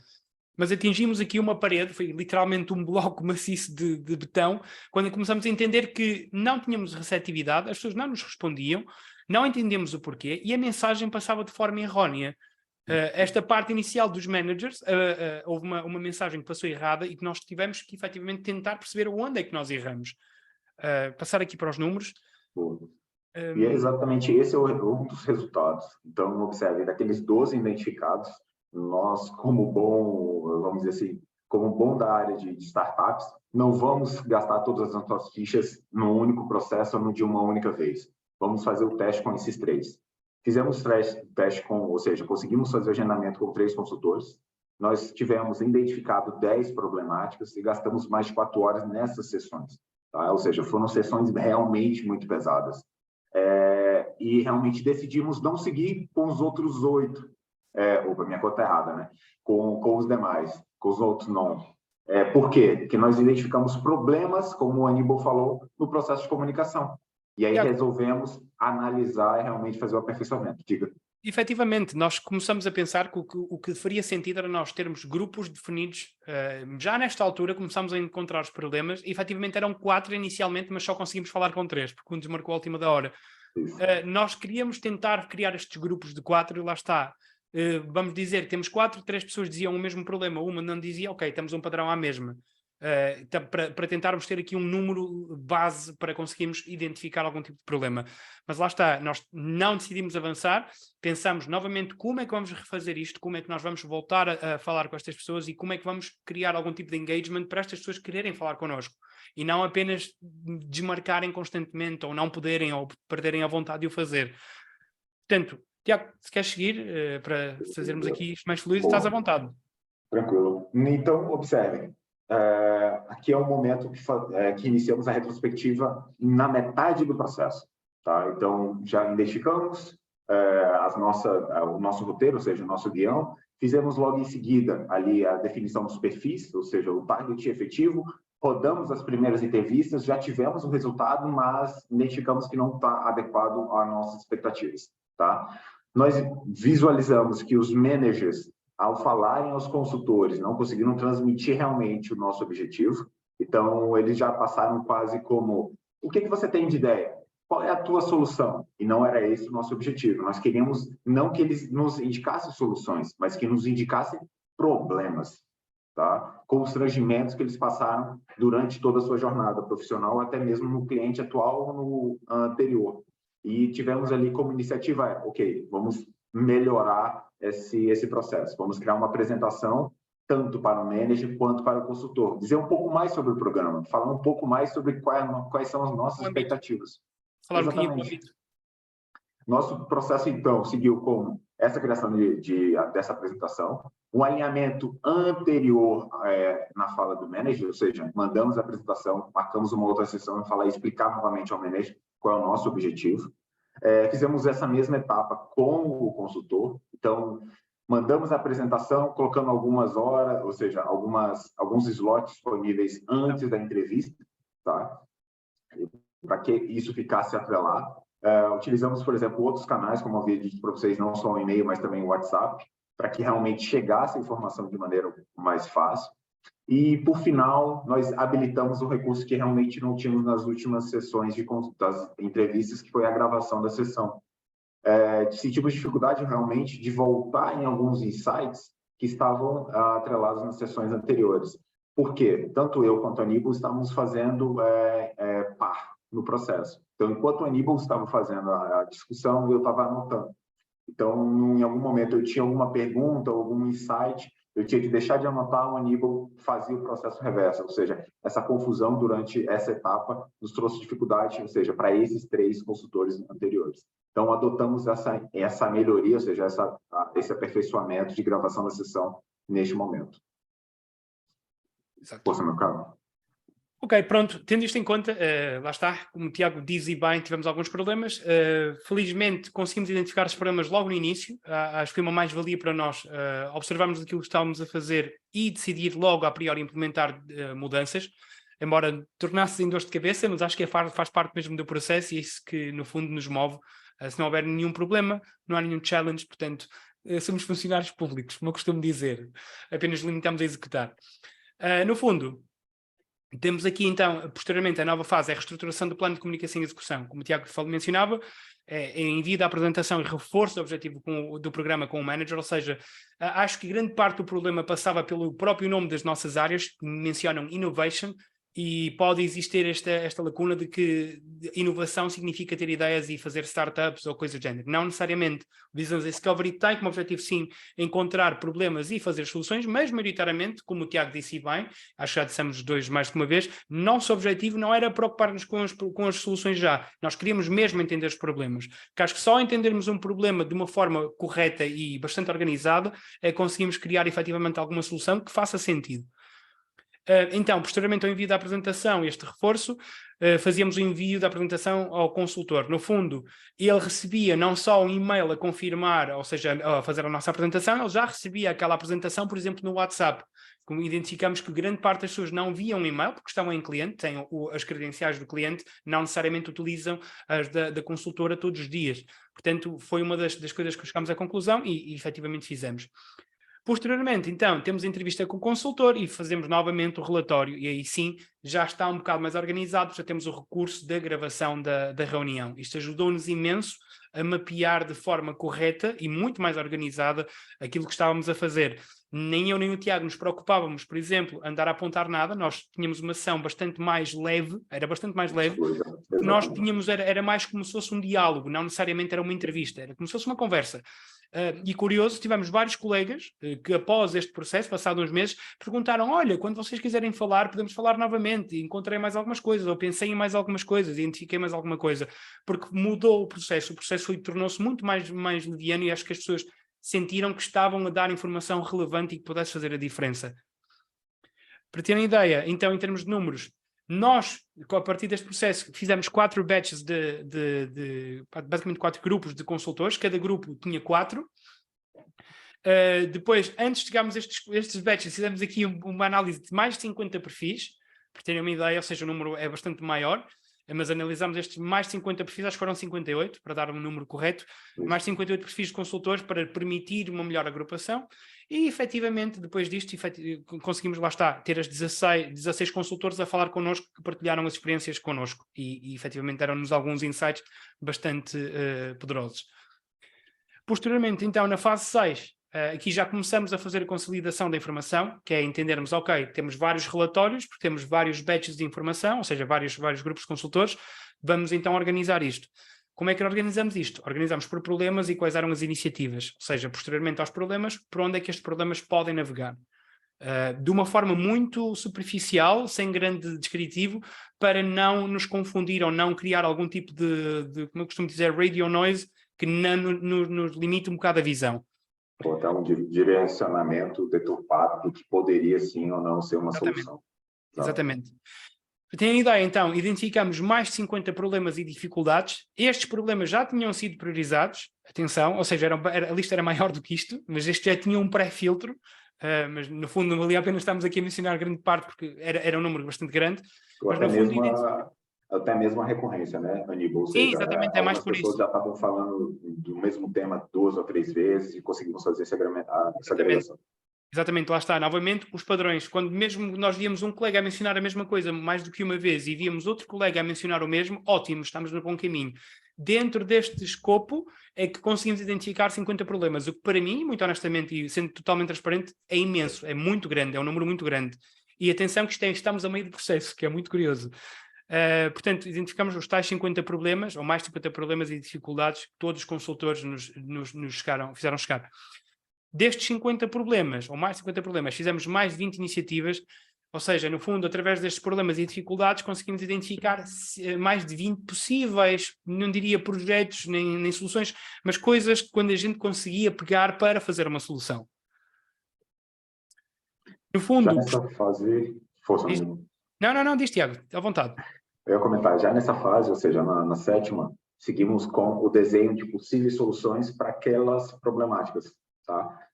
Mas atingimos aqui uma parede, foi literalmente um bloco maciço de betão, quando começamos a entender que não tínhamos receptividade, as pessoas não nos respondiam, não entendemos o porquê e a mensagem passava de forma errónea. Esta parte inicial dos managers, houve uma mensagem que passou errada e que nós tivemos que efetivamente tentar perceber onde é que nós erramos. Passar aqui para os números. E é exatamente esse um dos resultados. Então, observe, daqueles 12 identificados, nós, como bom, vamos dizer assim, como bom da área de startups, não vamos gastar todas as nossas fichas num único processo ou de uma única vez. Vamos fazer o teste com esses 3. Fizemos teste ou seja, conseguimos fazer o agendamento com 3 consultores. Nós tivemos identificado 10 problemáticas e gastamos mais de 4 horas nessas sessões. Tá? Ou seja, foram sessões realmente muito pesadas. E realmente decidimos não seguir com os outros 8. Opa, minha conta é errada, né? Com os demais, com os outros não. Por quê? Porque nós identificamos problemas, como o Aníbal falou, no processo de comunicação. E aí resolvemos analisar e realmente fazer o aperfeiçoamento. Diga. Efetivamente, nós começamos a pensar que o que faria sentido era nós termos grupos definidos. Já nesta altura começámos a encontrar os problemas. E, efetivamente eram 4 inicialmente, mas só conseguimos falar com 3, porque um desmarcou a última da hora. Nós queríamos tentar criar estes grupos de 4 e lá está. Vamos dizer que temos 4, 3 pessoas diziam o mesmo problema, uma não dizia, ok, temos um padrão à mesma. Para tentarmos ter aqui um número base para conseguirmos identificar algum tipo de problema. Mas lá está, nós não decidimos avançar, pensamos novamente como é que vamos refazer isto, como é que nós vamos voltar a falar com estas pessoas e como é que vamos criar algum tipo de engagement para estas pessoas quererem falar connosco e não apenas desmarcarem constantemente ou não poderem ou perderem a vontade de o fazer. Portanto, Tiago, se queres seguir para fazermos aqui isto mais fluido, estás à vontade. Tranquilo. Então, observem. Aqui é o momento que iniciamos a retrospectiva na metade do processo. Tá? Então, já identificamos o nosso roteiro, ou seja, o nosso guião. Fizemos logo em seguida ali a definição dos perfis, ou seja, o target efetivo. Rodamos as primeiras entrevistas, já tivemos o resultado, mas identificamos que não está adequado às nossas expectativas. Tá? Nós visualizamos que os managers, ao falarem aos consultores, não conseguiram transmitir realmente o nosso objetivo. Então, eles já passaram quase como, o que você tem de ideia? Qual é a tua solução? E não era esse o nosso objetivo. Nós queríamos não que eles nos indicassem soluções, mas que nos indicassem problemas, tá? Constrangimentos que eles passaram durante toda a sua jornada profissional, até mesmo no cliente atual ou no anterior. E tivemos ali como iniciativa, ok, vamos melhorar esse processo. Vamos criar uma apresentação tanto para o manager quanto para o consultor. Dizer um pouco mais sobre o programa, falar um pouco mais sobre quais são as nossas expectativas. Falar um pouquinho do âmbito. Nosso processo, então, seguiu com essa criação dessa apresentação, um alinhamento anterior na fala do manager, ou seja, mandamos a apresentação, marcamos uma outra sessão e explicar novamente ao manager qual é o nosso objetivo. Fizemos essa mesma etapa com o consultor, então mandamos a apresentação, colocando algumas horas, ou seja, alguns slots disponíveis antes da entrevista, tá? Para que isso ficasse atrelado. Utilizamos, por exemplo, outros canais, como eu havia dito para vocês, não só o e-mail, mas também o WhatsApp, para que realmente chegasse a informação de maneira mais fácil. E, por final, nós habilitamos um recurso que realmente não tínhamos nas últimas sessões das entrevistas, que foi a gravação da sessão. Sentimos dificuldade realmente de voltar em alguns insights que estavam atrelados nas sessões anteriores. Por quê? Tanto eu quanto o Aníbal estávamos fazendo par no processo. Então, enquanto o Aníbal estava fazendo a discussão, eu estava anotando. Então, em algum momento, eu tinha alguma pergunta, algum insight, eu tinha que deixar de anotar, o Aníbal fazia o processo reverso, ou seja, essa confusão durante essa etapa nos trouxe dificuldade, ou seja, para esses 3 consultores anteriores. Então, adotamos essa melhoria, ou seja, esse aperfeiçoamento de gravação da sessão neste momento. Exato. Força, meu caro. Ok, pronto, tendo isto em conta, lá está, como o Tiago diz e bem, tivemos alguns problemas. Felizmente conseguimos identificar os problemas logo no início. Acho que foi uma mais-valia para nós observarmos aquilo que estávamos a fazer e decidir logo a priori implementar mudanças, embora tornasse em dor de cabeça, mas acho que faz parte mesmo do processo e é isso que no fundo nos move. Se não houver nenhum problema, não há nenhum challenge, portanto, somos funcionários públicos, como eu costumo dizer, apenas limitamos a executar. No fundo, temos aqui, então, posteriormente, a nova fase é a reestruturação do plano de comunicação e execução. Como o Tiago mencionava, envio da apresentação e reforço do objetivo do programa com o manager, ou seja, acho que grande parte do problema passava pelo próprio nome das nossas áreas, que mencionam Innovation, e pode existir esta lacuna de que inovação significa ter ideias e fazer startups ou coisa do género. Não necessariamente. O Business Discovery tem como objetivo, sim, encontrar problemas e fazer soluções, mas maioritariamente, como o Tiago disse bem, acho que já dissemos os dois mais de uma vez, nosso objetivo não era preocupar-nos com as soluções já. Nós queríamos mesmo entender os problemas. Porque acho que só entendermos um problema de uma forma correta e bastante organizada, conseguimos criar efetivamente alguma solução que faça sentido. Então, posteriormente ao envio da apresentação, este reforço, fazíamos o envio da apresentação ao consultor. No fundo, ele recebia não só um e-mail a confirmar, ou seja, a fazer a nossa apresentação, ele já recebia aquela apresentação, por exemplo, no WhatsApp. Como identificamos que grande parte das pessoas não viam e-mail, porque estão em cliente, têm as credenciais do cliente, não necessariamente utilizam as da consultora todos os dias. Portanto, foi uma das coisas que chegámos à conclusão e efetivamente fizemos. Posteriormente, então, temos a entrevista com o consultor e fazemos novamente o relatório. E aí sim, já está um bocado mais organizado, já temos o recurso da gravação da reunião. Isto ajudou-nos imenso a mapear de forma correta e muito mais organizada aquilo que estávamos a fazer. Nem eu nem o Tiago nos preocupávamos, por exemplo, andar a apontar nada. Nós tínhamos uma sessão bastante mais leve, era bastante mais leve. Nós tínhamos, era mais como se fosse um diálogo, não necessariamente era uma entrevista, era como se fosse uma conversa. E curioso, tivemos vários colegas que após este processo, passado uns meses, perguntaram, olha, quando vocês quiserem falar, podemos falar novamente, encontrei mais algumas coisas, ou pensei em mais algumas coisas, identifiquei mais alguma coisa, porque mudou o processo tornou-se muito mais leviano e acho que as pessoas sentiram que estavam a dar informação relevante e que pudesse fazer a diferença. Para terem ideia, então, em termos de números, nós, a partir deste processo, fizemos 4 batches basicamente 4 grupos de consultores, cada grupo tinha 4. Depois, antes de chegarmos a estes batches, fizemos aqui uma análise de mais de 50 perfis, para terem uma ideia, ou seja, o número é bastante maior, mas analisamos estes mais de 50 perfis, acho que foram 58, para dar um número correto, mais de 58 perfis de consultores para permitir uma melhor agrupação. E, efetivamente, depois disto, conseguimos, lá está, ter as 16 consultores a falar connosco, que partilharam as experiências connosco e efetivamente deram-nos alguns insights bastante poderosos. Posteriormente, então, na fase 6, aqui já começamos a fazer a consolidação da informação, que é entendermos, ok, temos vários relatórios, porque temos vários batches de informação, ou seja, vários grupos de consultores, vamos então organizar isto. Como é que organizamos isto? Organizamos por problemas e quais eram as iniciativas, ou seja, posteriormente aos problemas, por onde é que estes problemas podem navegar. De uma forma muito superficial, sem grande descritivo, para não nos confundir ou não criar algum tipo de como eu costumo dizer, radio noise, que nos limite um bocado a visão. Ou até um direcionamento deturpado do que poderia sim ou não ser uma solução. Exatamente. Para terem ideia, então, identificamos mais de 50 problemas e dificuldades. Estes problemas já tinham sido priorizados, atenção, ou seja, a lista era maior do que isto, mas este já tinha um pré-filtro, mas no fundo não valia a pena estarmos aqui a mencionar grande parte, porque era um número bastante grande. Mas, até mesmo a recorrência, né, Aníbal? Sim, exatamente, é mais por isso. As pessoas já estavam falando do mesmo tema 2 ou 3 vezes e conseguimos fazer essa agregação. Exatamente, lá está, novamente, os padrões. Quando mesmo nós víamos um colega a mencionar a mesma coisa mais do que uma vez e víamos outro colega a mencionar o mesmo, ótimo, estamos no bom caminho. Dentro deste escopo é que conseguimos identificar 50 problemas, o que para mim, muito honestamente e sendo totalmente transparente, é imenso, é muito grande, é um número muito grande. E atenção que estamos a meio do processo, que é muito curioso. Portanto, identificamos os tais 50 problemas, ou mais 50 problemas e dificuldades que todos os consultores fizeram chegar. Destes 50 problemas, ou mais de 50 problemas, fizemos mais de 20 iniciativas, ou seja, no fundo, através destes problemas e dificuldades, conseguimos identificar mais de 20 possíveis, não diria projetos nem soluções, mas coisas que quando a gente conseguia pegar para fazer uma solução. No fundo... Já nessa fase... Força, Não, diz, Tiago, à vontade. Eu ia comentar, já nessa fase, ou seja, na sétima, seguimos com o desenho de possíveis soluções para aquelas problemáticas, tá?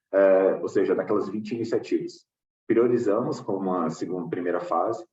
Ou seja, daquelas 20 iniciativas. Priorizamos como uma primeira fase,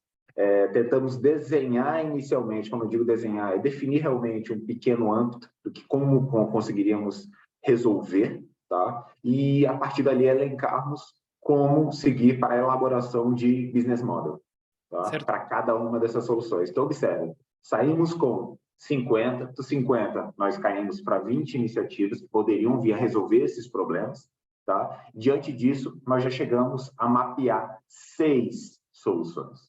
tentamos desenhar inicialmente, quando eu digo desenhar, é definir realmente um pequeno âmbito do que como conseguiríamos resolver, tá? E a partir dali elencarmos como seguir para a elaboração de business model, tá? Para cada uma dessas soluções. Então, observe, saímos com 50, dos 50 nós caímos para 20 iniciativas que poderiam vir a resolver esses problemas, tá? Diante disso, nós já chegamos a mapear 6 soluções,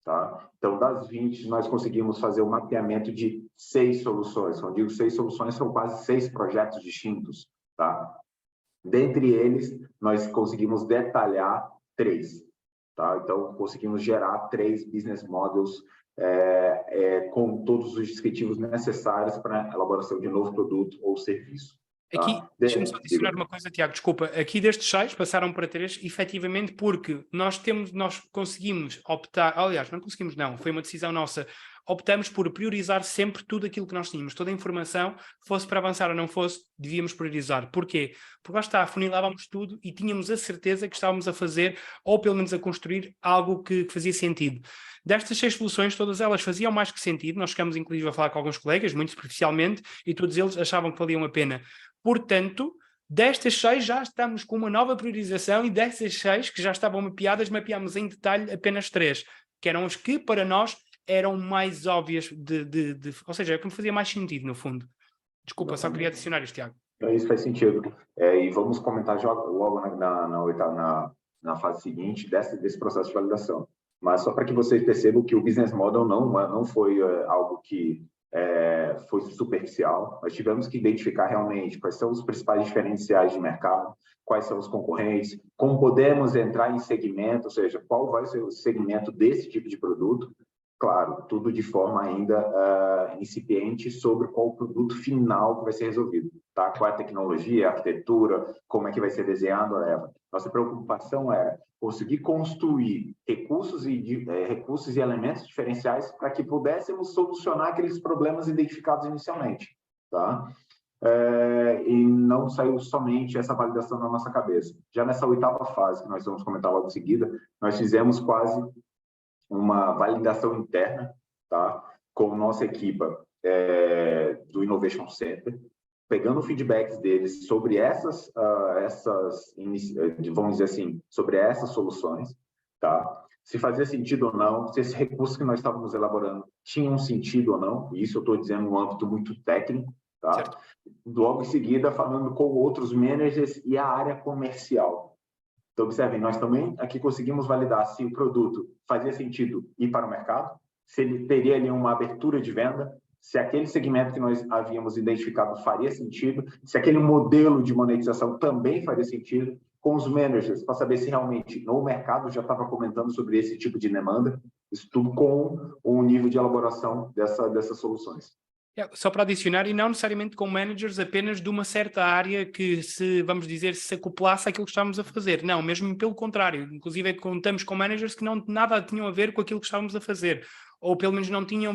tá? Então, das 20, nós conseguimos fazer o mapeamento de 6 soluções. Quando digo 6 soluções, são quase 6 projetos distintos, tá? Dentre eles, nós conseguimos detalhar 3, tá? Então, conseguimos gerar 3 business models com todos os descritivos necessários para a elaboração de um novo produto ou serviço. Aqui, deixa-me só adicionar uma coisa, Tiago, desculpa. Aqui destes 6 passaram para 3, efetivamente, porque nós conseguimos optar, aliás, não conseguimos não, foi uma decisão nossa, optamos por priorizar sempre tudo aquilo que nós tínhamos, toda a informação, fosse para avançar ou não fosse, devíamos priorizar. Porquê? Porque lá está, afunilávamos tudo e tínhamos a certeza que estávamos a fazer, ou pelo menos a construir, algo que fazia sentido. Destas 6 soluções, todas elas faziam mais que sentido, nós chegamos inclusive a falar com alguns colegas, muito superficialmente, e todos eles achavam que valiam a pena. Portanto, destas 6 já estamos com uma nova priorização e dessas 6 que já estavam mapeadas, mapeámos em detalhe apenas 3, que eram as que para nós eram mais óbvias, ou seja, é que me fazia mais sentido no fundo. Desculpa, só queria adicionar isto, Tiago. Isso faz sentido. E vamos comentar logo na fase seguinte desse processo de validação. Mas só para que vocês percebam que o business model não foi algo que foi superficial. Nós tivemos que identificar realmente quais são os principais diferenciais de mercado, quais são os concorrentes, como podemos entrar em segmento, ou seja, qual vai ser o segmento desse tipo de produto. Claro, tudo de forma ainda incipiente sobre qual o produto final que vai ser resolvido, tá? Qual é a tecnologia, a arquitetura, como é que vai ser desenhado. Nossa preocupação era conseguir construir recursos e elementos diferenciais para que pudéssemos solucionar aqueles problemas identificados inicialmente, tá? E não saiu somente essa validação na nossa cabeça. Já nessa 8ª fase, que nós vamos comentar logo em seguida, nós fizemos quase uma validação interna, tá? Com nossa equipa do Innovation Center, pegando feedbacks deles sobre vamos dizer assim, sobre essas soluções, tá? Se fazia sentido ou não, se esses recursos que nós estávamos elaborando tinham sentido ou não, e isso eu estou dizendo no âmbito muito técnico, tá? Certo. Logo em seguida, falando com outros managers e a área comercial. Então, observem, nós também aqui conseguimos validar se o produto fazia sentido ir para o mercado, se ele teria ali uma abertura de venda, se aquele segmento que nós havíamos identificado faria sentido, se aquele modelo de monetização também faria sentido, com os managers, para saber se realmente no mercado já estava comentando sobre esse tipo de demanda, isso tudo com o nível de elaboração dessas soluções. Só para adicionar, e não necessariamente com managers apenas de uma certa área que, vamos dizer, se acoplasse àquilo que estávamos a fazer. Não, mesmo pelo contrário. Inclusive, contamos com managers que nada tinham a ver com aquilo que estávamos a fazer. Ou pelo menos não tinham,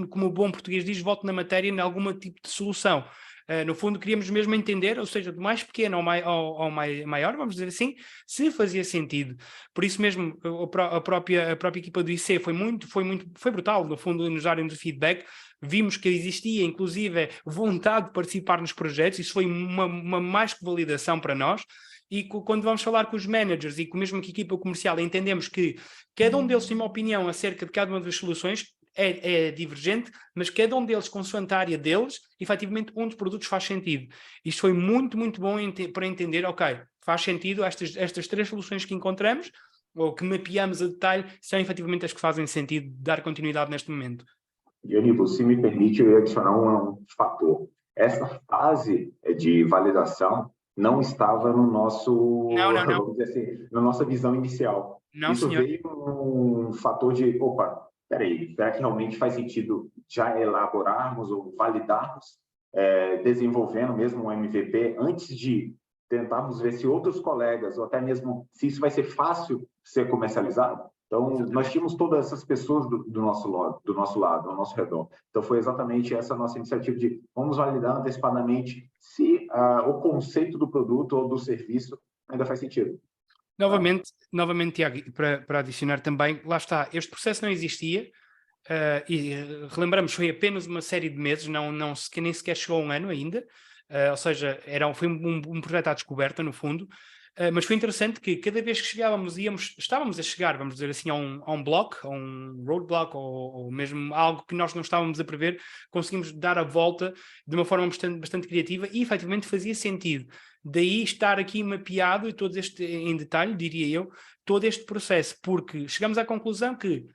como o bom português diz, voto na matéria em algum tipo de solução. No fundo, queríamos mesmo entender, ou seja, do mais pequeno ao maior, vamos dizer assim, se fazia sentido. Por isso mesmo, a própria equipa do IC foi brutal, no fundo, nos darem-nos o feedback. Vimos que existia, inclusive, vontade de participar nos projetos, isso foi uma mais que validação para nós, e quando vamos falar com os managers e mesmo com a equipa comercial, entendemos que cada um deles tem uma opinião acerca de cada uma das soluções, é divergente, mas cada um deles, consoante a área deles, efetivamente um dos produtos faz sentido. Isto foi muito, muito bom para entender, ok, faz sentido estas 3 soluções que encontramos, ou que mapeamos a detalhe, são efetivamente as que fazem sentido dar continuidade neste momento. Aníbal, se me permite, eu ia adicionar um fator. Essa fase de validação não estava no nosso, Não. vamos dizer assim, na nossa visão inicial. Não, Isso senhor. veio um fator de, opa, peraí, será que realmente faz sentido já elaborarmos ou validarmos, desenvolvendo mesmo um MVP antes de tentarmos ver se outros colegas, ou até mesmo se isso vai ser fácil ser comercializado? Então, nós tínhamos todas essas pessoas do nosso lado, ao nosso redor. Então, foi exatamente essa nossa iniciativa de vamos validar antecipadamente se o conceito do produto ou do serviço ainda faz sentido. Novamente, Tiago, para adicionar também, lá está, este processo não existia, e relembramos, foi apenas uma série de meses, nem sequer chegou a um ano ainda, ou seja, foi um projeto à descoberta, no fundo, mas foi interessante que cada vez que estávamos a chegar, vamos dizer assim, a um bloco, a um roadblock, ou mesmo algo que nós não estávamos a prever, conseguimos dar a volta de uma forma bastante criativa e efetivamente fazia sentido. Daí estar aqui mapeado e em detalhe, diria eu, todo este processo, porque chegamos à conclusão que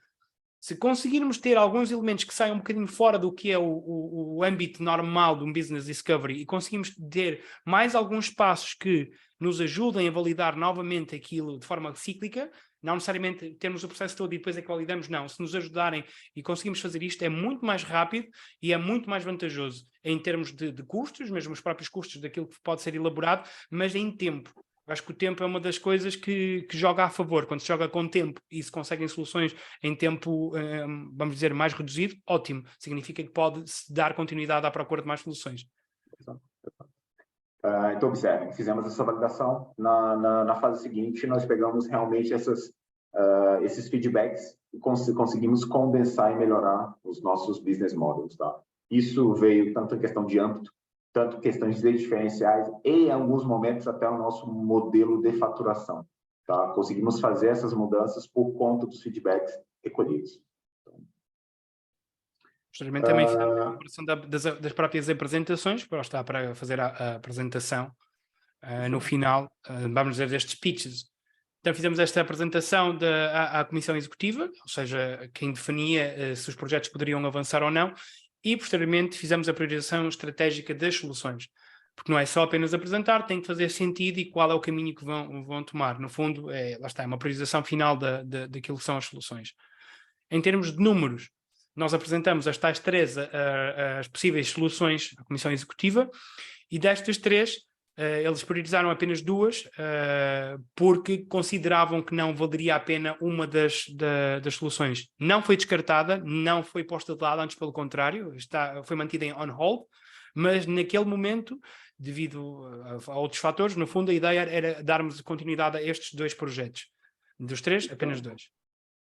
se conseguirmos ter alguns elementos que saiam um bocadinho fora do que é o âmbito normal de um business discovery e conseguimos ter mais alguns passos que nos ajudem a validar novamente aquilo de forma cíclica, não necessariamente termos o processo todo e depois é que validamos, não. Se nos ajudarem e conseguimos fazer isto, é muito mais rápido e é muito mais vantajoso em termos de custos, mesmo os próprios custos daquilo que pode ser elaborado, mas em tempo. Eu acho que o tempo é uma das coisas que joga a favor. Quando se joga com tempo e se conseguem soluções em tempo, vamos dizer, mais reduzido, ótimo. Significa que pode-se dar continuidade à procura de mais soluções. Então, observem, fizemos essa validação. Na fase seguinte, nós pegamos realmente esses feedbacks e conseguimos condensar e melhorar os nossos business models. Tá? Isso veio tanto em questão de âmbito, tanto questões de diferenciais e, em alguns momentos, até o nosso modelo de faturação. Tá? Conseguimos fazer essas mudanças por conta dos feedbacks recolhidos. Posteriormente também fizemos a preparação das próprias apresentações, para fazer a apresentação no final, vamos dizer, destes pitches. Então fizemos esta apresentação à Comissão Executiva, ou seja, quem definia se os projetos poderiam avançar ou não, e posteriormente fizemos a priorização estratégica das soluções. Porque não é só apenas apresentar, tem que fazer sentido e qual é o caminho que vão tomar. No fundo, lá está, é uma priorização final daquilo que são as soluções. Em termos de números, nós apresentamos as tais 3 as possíveis soluções à Comissão Executiva e destas 3 eles priorizaram apenas 2 porque consideravam que não valeria a pena uma das soluções. Não foi descartada, não foi posta de lado, antes pelo contrário, foi mantida em on hold, mas naquele momento, devido a outros fatores, no fundo a ideia era darmos continuidade a estes 2 projetos. Dos 3, apenas 2.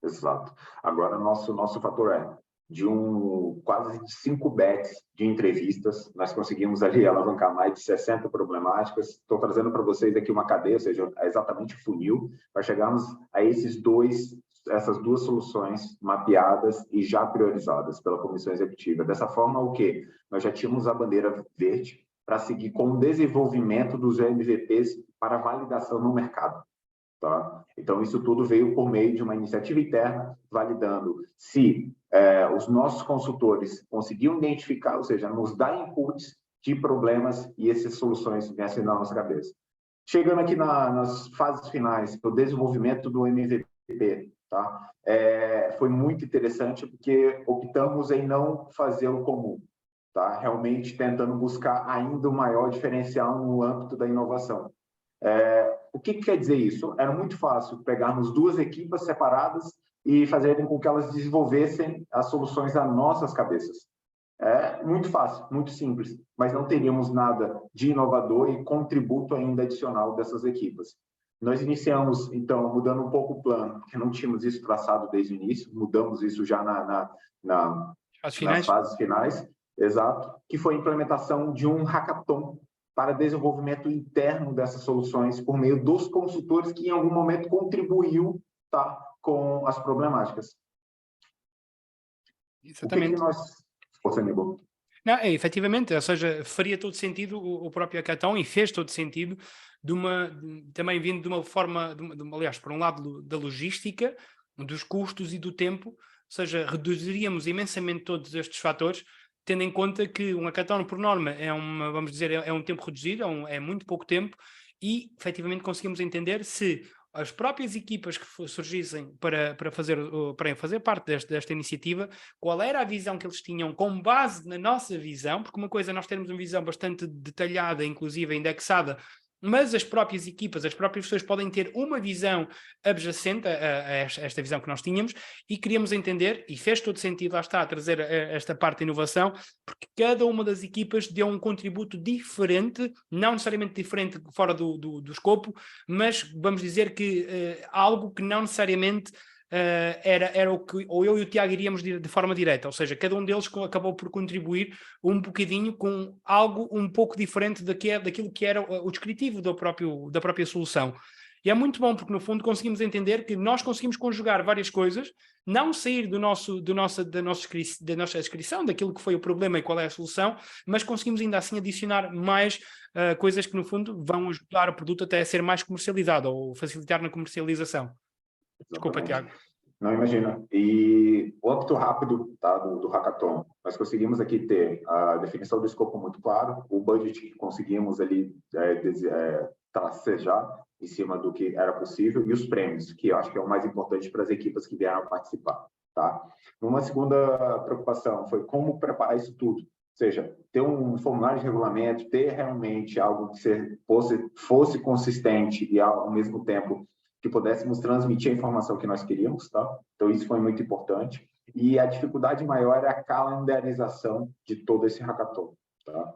Exato. Agora, nosso fator de quase 5 bets de entrevistas, nós conseguimos ali alavancar mais de 60 problemáticas. Estou trazendo para vocês aqui uma cadeia, ou seja, exatamente o funil, para chegarmos a essas 2 soluções mapeadas e já priorizadas pela Comissão Executiva. Dessa forma, o quê? Nós já tínhamos a bandeira verde para seguir com o desenvolvimento dos MVPs para validação no mercado. Tá? Então, isso tudo veio por meio de uma iniciativa interna, validando se os nossos consultores conseguiam identificar, ou seja, nos dar inputs de problemas e essas soluções viessem na nossa cabeça. Chegando aqui nas fases finais do desenvolvimento do MVP, tá? Foi muito interessante porque optamos em não fazê-lo comum, tá? Realmente tentando buscar ainda um maior diferencial no âmbito da inovação. O que quer dizer isso? Era muito fácil pegarmos 2 equipes separadas e fazerem com que elas desenvolvessem as soluções às nossas cabeças. Muito fácil, muito simples, mas não teríamos nada de inovador e contributo ainda adicional dessas equipes. Nós iniciamos, então, mudando um pouco o plano, porque não tínhamos isso traçado desde o início, mudamos isso já nas fases finais, exato, que foi a implementação de um hackathon para desenvolvimento interno dessas soluções por meio dos consultores que em algum momento contribuiu, tá, com as problemáticas. Exatamente. O que nós... Você negou? Não, efetivamente, ou seja, faria todo sentido o próprio hackathon e fez todo sentido também vindo de uma forma, aliás, por um lado da logística, dos custos e do tempo, ou seja, reduziríamos imensamente todos estes fatores, tendo em conta que um hackathon, por norma, vamos dizer, é um tempo reduzido, é muito pouco tempo, e efetivamente conseguimos entender se as próprias equipas que surgissem para fazer parte desta iniciativa, qual era a visão que eles tinham com base na nossa visão, porque uma coisa é nós termos uma visão bastante detalhada, inclusive indexada, mas as próprias equipas, as próprias pessoas podem ter uma visão adjacente a esta visão que nós tínhamos, e queríamos entender, e fez todo sentido, lá está, trazer esta parte de inovação, porque cada uma das equipas deu um contributo diferente, não necessariamente diferente fora do escopo, mas vamos dizer que algo que não necessariamente era o que ou eu e o Tiago iríamos de forma direta, ou seja, cada um deles acabou por contribuir um bocadinho com algo um pouco diferente daquilo que era o descritivo da própria solução. E é muito bom porque, no fundo, conseguimos entender que nós conseguimos conjugar várias coisas, não sair da nossa descrição, daquilo que foi o problema e qual é a solução, mas conseguimos ainda assim adicionar mais coisas que, no fundo, vão ajudar o produto até a ser mais comercializado ou facilitar na comercialização. Desculpa, Tiago. Não, imagina. E o âmbito rápido, tá, do hackathon, nós conseguimos aqui ter a definição do escopo muito claro, o budget que conseguimos ali tracejar em cima do que era possível, e os prêmios, que eu acho que é o mais importante para as equipes que vieram participar. Tá? Uma segunda preocupação foi como preparar isso tudo. Ou seja, ter um formulário de regulamento, ter realmente algo que fosse consistente e, ao mesmo tempo, que pudéssemos transmitir a informação que nós queríamos, tá? Então, isso foi muito importante. E a dificuldade maior é a calendarização de todo esse hackathon, tá?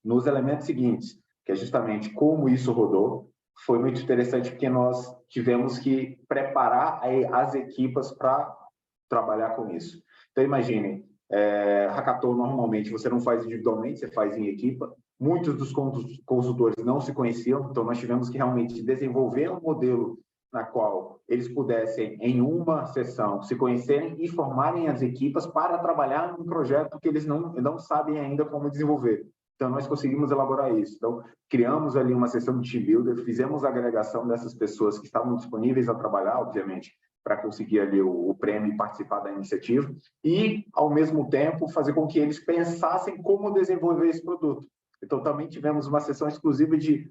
Nos elementos seguintes, que é justamente como isso rodou, foi muito interessante porque nós tivemos que preparar as equipas para trabalhar com isso. Então, imaginem, hackathon normalmente você não faz individualmente, você faz em equipa. Muitos dos consultores não se conheciam, então nós tivemos que realmente desenvolver um modelo na qual eles pudessem, em uma sessão, se conhecerem e formarem as equipas para trabalhar num projeto que eles não sabem ainda como desenvolver. Então, nós conseguimos elaborar isso. Então, criamos ali uma sessão de team builder, fizemos a agregação dessas pessoas que estavam disponíveis a trabalhar, obviamente, para conseguir ali o prêmio e participar da iniciativa, e, ao mesmo tempo, fazer com que eles pensassem como desenvolver esse produto. Então, também tivemos uma sessão exclusiva de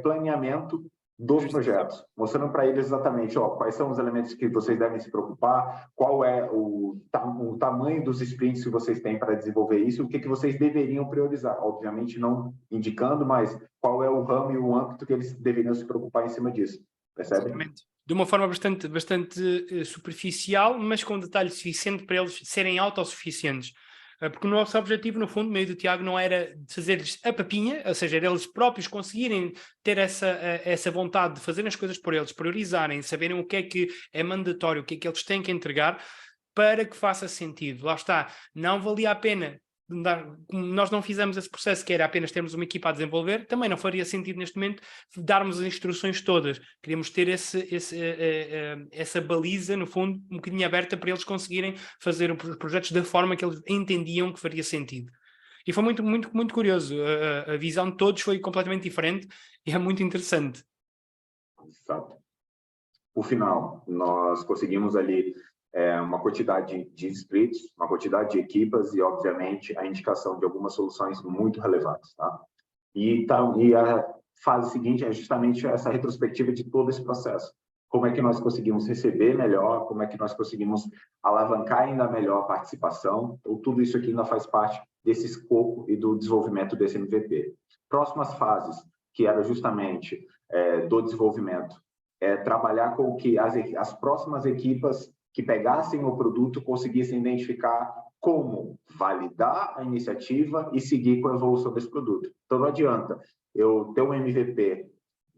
planeamento dos projetos, mostrando para eles exatamente quais são os elementos que vocês devem se preocupar, qual é o tamanho dos sprints que vocês têm para desenvolver isso, o que vocês deveriam priorizar. Obviamente não indicando, mas qual é o ramo e o âmbito que eles deveriam se preocupar em cima disso. Percebe? Exatamente. De uma forma bastante superficial, mas com detalhe suficiente para eles serem autossuficientes. Porque o nosso objetivo, no fundo, meio do Tiago, não era de fazer-lhes a papinha, ou seja, era eles próprios conseguirem ter essa vontade de fazer as coisas por eles, priorizarem, saberem o que é mandatório, o que é que eles têm que entregar para que faça sentido. Lá está, não valia a pena, nós não fizemos esse processo que era apenas termos uma equipa a desenvolver, também não faria sentido neste momento darmos as instruções todas. Queríamos ter essa baliza, no fundo, um bocadinho aberta para eles conseguirem fazer os projetos da forma que eles entendiam que faria sentido. E foi muito, muito, muito curioso. A visão de todos foi completamente diferente e é muito interessante. Exato. Por final, nós conseguimos ali uma quantidade de inscritos, uma quantidade de equipas e, obviamente, a indicação de algumas soluções muito relevantes. Tá? E a fase seguinte é justamente essa retrospectiva de todo esse processo. Como é que nós conseguimos receber melhor, como é que nós conseguimos alavancar ainda melhor a participação. Então, tudo isso aqui ainda faz parte desse escopo e do desenvolvimento desse MVP. Próximas fases, que era justamente do desenvolvimento, trabalhar com que as próximas equipas que pegassem o produto conseguissem identificar como validar a iniciativa e seguir com a evolução desse produto. Então, não adianta eu ter um MVP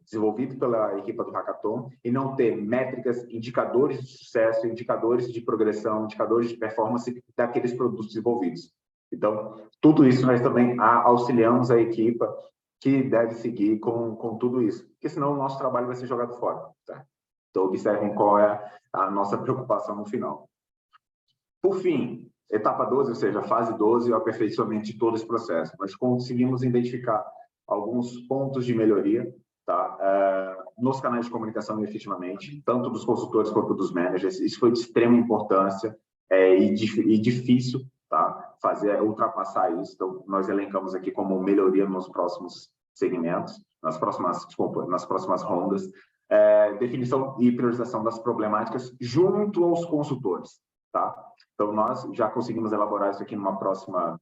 desenvolvido pela equipe do Hackathon e não ter métricas, indicadores de sucesso, indicadores de progressão, indicadores de performance daqueles produtos desenvolvidos. Então, tudo isso nós também auxiliamos a equipa que deve seguir com tudo isso, porque senão o nosso trabalho vai ser jogado fora. Tá? Então, observem qual é a nossa preocupação no final. Por fim, etapa 12, ou seja, fase 12, é o aperfeiçoamento de todo esse processo. Nós conseguimos identificar alguns pontos de melhoria, tá? Nos canais de comunicação, efetivamente, tanto dos consultores quanto dos managers. Isso foi de extrema importância e difícil, tá? Ultrapassar isso. Então, nós elencamos aqui como melhoria nos próximos segmentos, nas próximas rondas. Definição e priorização das problemáticas junto aos consultores, tá? Então, nós já conseguimos elaborar isso aqui na próxima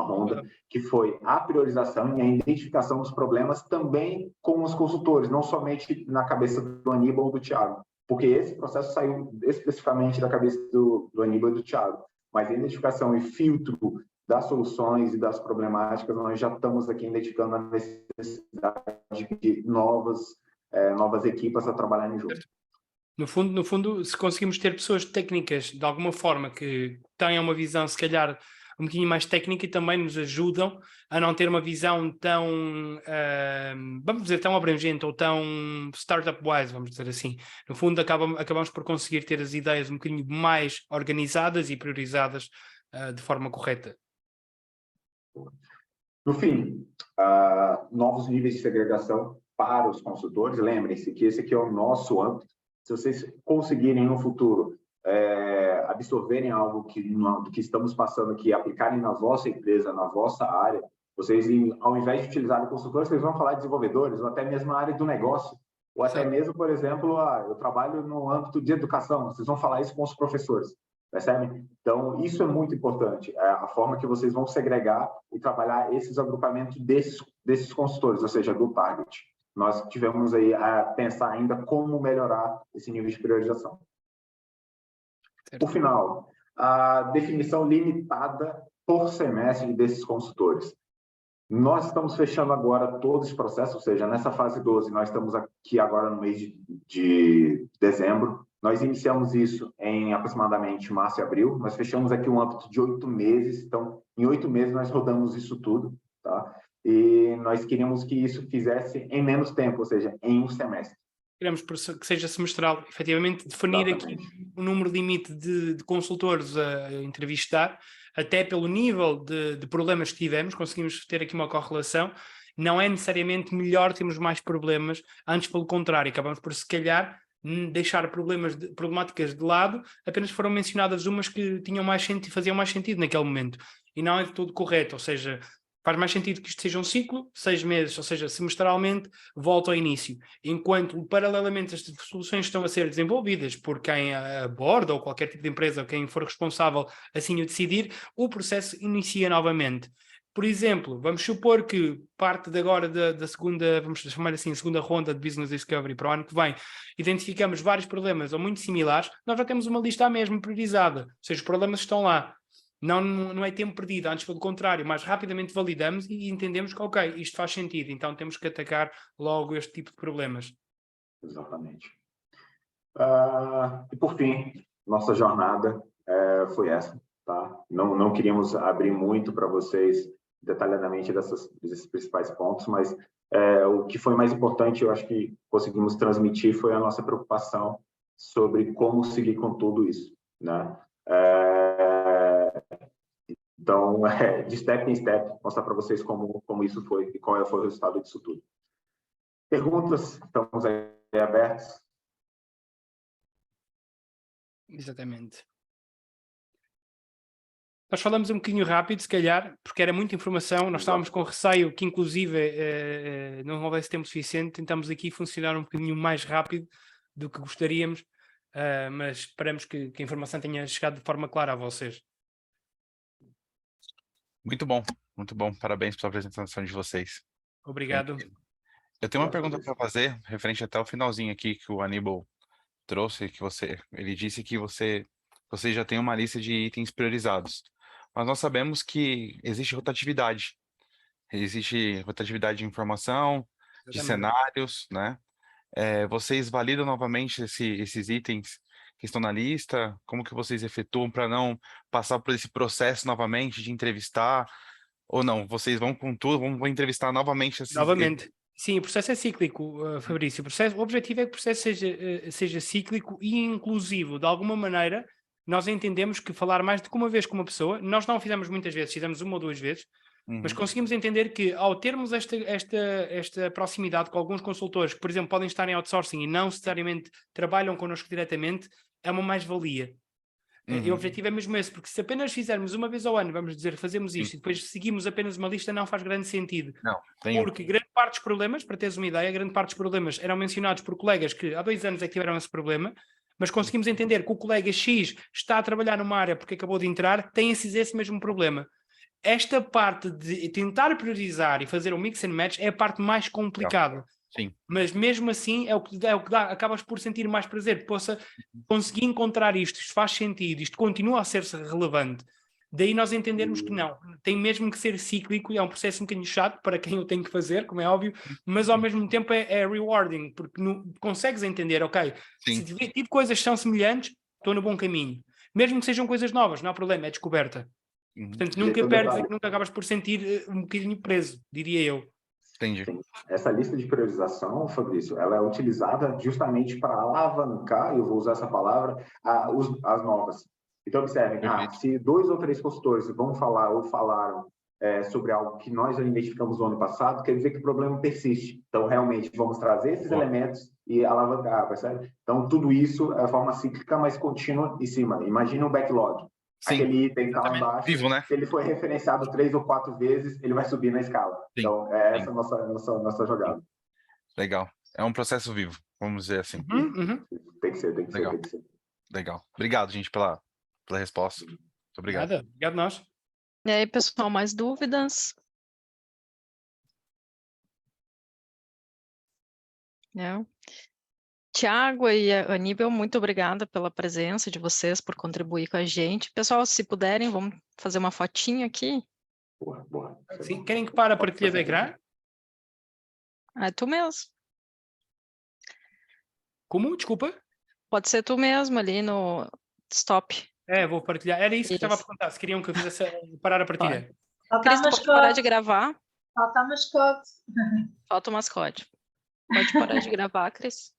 ronda, que foi a priorização e a identificação dos problemas também com os consultores, não somente na cabeça do Aníbal ou do Thiago, porque esse processo saiu especificamente da cabeça do Aníbal e do Thiago, mas a identificação e filtro das soluções e das problemáticas, nós já estamos aqui identificando a necessidade de novas equipas a trabalharem junto. No fundo, se conseguimos ter pessoas técnicas de alguma forma que tenham uma visão, se calhar, um bocadinho mais técnica e também nos ajudam a não ter uma visão tão, vamos dizer, tão abrangente ou tão startup-wise, vamos dizer assim. No fundo, acabamos por conseguir ter as ideias um bocadinho mais organizadas e priorizadas de forma correta. No fim, novos níveis de segregação para os consultores. Lembrem-se que esse aqui é o nosso âmbito. Se vocês conseguirem no futuro absorverem algo do que estamos passando aqui, aplicarem na vossa empresa, na vossa área, vocês, ao invés de utilizarem consultores, vocês vão falar de desenvolvedores, ou até mesmo a área do negócio, ou até mesmo, por exemplo, eu trabalho no âmbito de educação, vocês vão falar isso com os professores, percebem? Então, isso é muito importante, a forma que vocês vão segregar e trabalhar esses agrupamentos desses consultores, ou seja, do target. Nós tivemos aí a pensar ainda como melhorar esse nível de priorização. Por final, a definição limitada por semestre desses consultores. Nós estamos fechando agora todo esse processo, ou seja, nessa fase 12, nós estamos aqui agora no mês de dezembro. Nós iniciamos isso em aproximadamente março e abril. Nós fechamos aqui um âmbito de 8 meses. Então, em 8 meses, nós rodamos isso tudo, tá? E nós queríamos que isso fizesse em menos tempo, ou seja, em um semestre. Queremos que seja semestral, efetivamente definir aqui um número limite de consultores a entrevistar, até pelo nível de problemas que tivemos, conseguimos ter aqui uma correlação. Não é necessariamente melhor termos mais problemas, antes pelo contrário, acabamos por se calhar deixar problemáticas de lado, apenas foram mencionadas umas que tinham mais sentido, faziam mais sentido naquele momento, e não é de todo correto, ou seja, faz mais sentido que isto seja um ciclo, 6 meses, ou seja, semestralmente, volta ao início. Enquanto, paralelamente, estas soluções estão a ser desenvolvidas por quem aborda, ou qualquer tipo de empresa, ou quem for responsável assim o decidir, o processo inicia novamente. Por exemplo, vamos supor que parte de agora da segunda, vamos chamar assim, segunda ronda de Business Discovery para o ano que vem, identificamos vários problemas ou muito similares, nós já temos uma lista à mesma priorizada, ou seja, os problemas estão lá. Não é tempo perdido, antes pelo contrário, mais rapidamente validamos e entendemos que, ok, isto faz sentido, então temos que atacar logo este tipo de problemas. Exatamente. E por fim, nossa jornada foi essa, tá? Não queríamos abrir muito para vocês detalhadamente desses principais pontos, mas o que foi mais importante, eu acho que conseguimos transmitir, foi a nossa preocupação sobre como seguir com tudo isso, né? Então, de step em step, mostrar para vocês como isso foi e qual foi o resultado disso tudo. Perguntas? Estamos aí abertos. Exatamente. Nós falamos um bocadinho rápido, se calhar, porque era muita informação, nós estávamos com receio que, inclusive, não houvesse tempo suficiente, tentamos aqui funcionar um bocadinho mais rápido do que gostaríamos, mas esperamos que a informação tenha chegado de forma clara a vocês. Muito bom, muito bom. Parabéns pela apresentação de vocês. Obrigado. Eu tenho uma pergunta para fazer, referente até o finalzinho aqui que o Aníbal trouxe, que ele disse que você já tem uma lista de itens priorizados. Mas nós sabemos que existe rotatividade. Existe rotatividade de informação, de cenários, né? Vocês validam novamente esses itens que estão na lista? Como que vocês efetuam para não passar por esse processo novamente de entrevistar Ou não? Vocês vão com tudo, vão entrevistar novamente esses... Novamente. Sim, o processo é cíclico, Fabrício. O objetivo é que o processo seja cíclico e inclusivo. De alguma maneira, nós entendemos que falar mais do que uma vez com uma pessoa, nós não o fizemos muitas vezes, fizemos uma ou duas vezes, mas conseguimos entender que ao termos esta proximidade com alguns consultores que, por exemplo, podem estar em outsourcing e não necessariamente trabalham connosco diretamente, é uma mais-valia. E o objetivo é mesmo esse, porque se apenas fizermos uma vez ao ano, vamos dizer, fazemos isto, e depois seguimos apenas uma lista, não faz grande sentido. Não, Porque grande parte dos problemas, para teres uma ideia, grande parte dos problemas eram mencionados por colegas que há 2 anos é que tiveram esse problema, mas conseguimos entender que o colega X está a trabalhar numa área porque acabou de entrar, tem esse mesmo problema. Esta parte de tentar priorizar e fazer um mix and match é a parte mais complicada. Sim. Mas mesmo assim é o que dá, acabas por sentir mais prazer, possa conseguir encontrar isto faz sentido, isto continua a ser relevante. Daí nós entendermos que não, tem mesmo que ser cíclico e é um processo um bocadinho chato para quem o tem que fazer, como é óbvio, mas ao mesmo tempo é rewarding, porque consegues entender, ok, se tive coisas que são semelhantes, estou no bom caminho. Mesmo que sejam coisas novas, não há problema, é descoberta. Portanto, nunca perdes e nunca acabas por sentir um bocadinho preso, diria eu. Entendi. Essa lista de priorização, Fabrício, ela é utilizada justamente para alavancar, eu vou usar essa palavra, as novas. Então, observem, se 2 ou 3 consultores vão falar ou falaram sobre algo que nós já identificamos no ano passado, quer dizer que o problema persiste. Então, realmente, vamos trazer esses elementos e alavancar, percebe? Então, tudo isso é a forma cíclica, mas contínua em cima. Imagina um backlog. Sim, aquele item está lá embaixo, vivo, né? se ele for referenciado 3 ou 4 vezes, ele vai subir na escala. Sim. Então, é essa a nossa jogada. Legal. É um processo vivo, vamos dizer assim. Tem que ser. Legal. Obrigado, gente, pela resposta. Muito obrigado. Nada. Obrigado nós. E aí, pessoal, mais dúvidas? Não? Tiago e Aníbal, muito obrigada pela presença de vocês, por contribuir com a gente. Pessoal, se puderem, vamos fazer uma fotinha aqui. Boa. Sim, querem que pare a partilha do ecrã? É tu mesmo. Como? Desculpa? Pode ser tu mesmo ali no stop. Vou partilhar. Era isso que estava a perguntar, se queriam que eu fizesse parar a partilha. Cris, tu pode parar de gravar? Falta o mascote. Falta o mascote. Pode parar de gravar, Cris.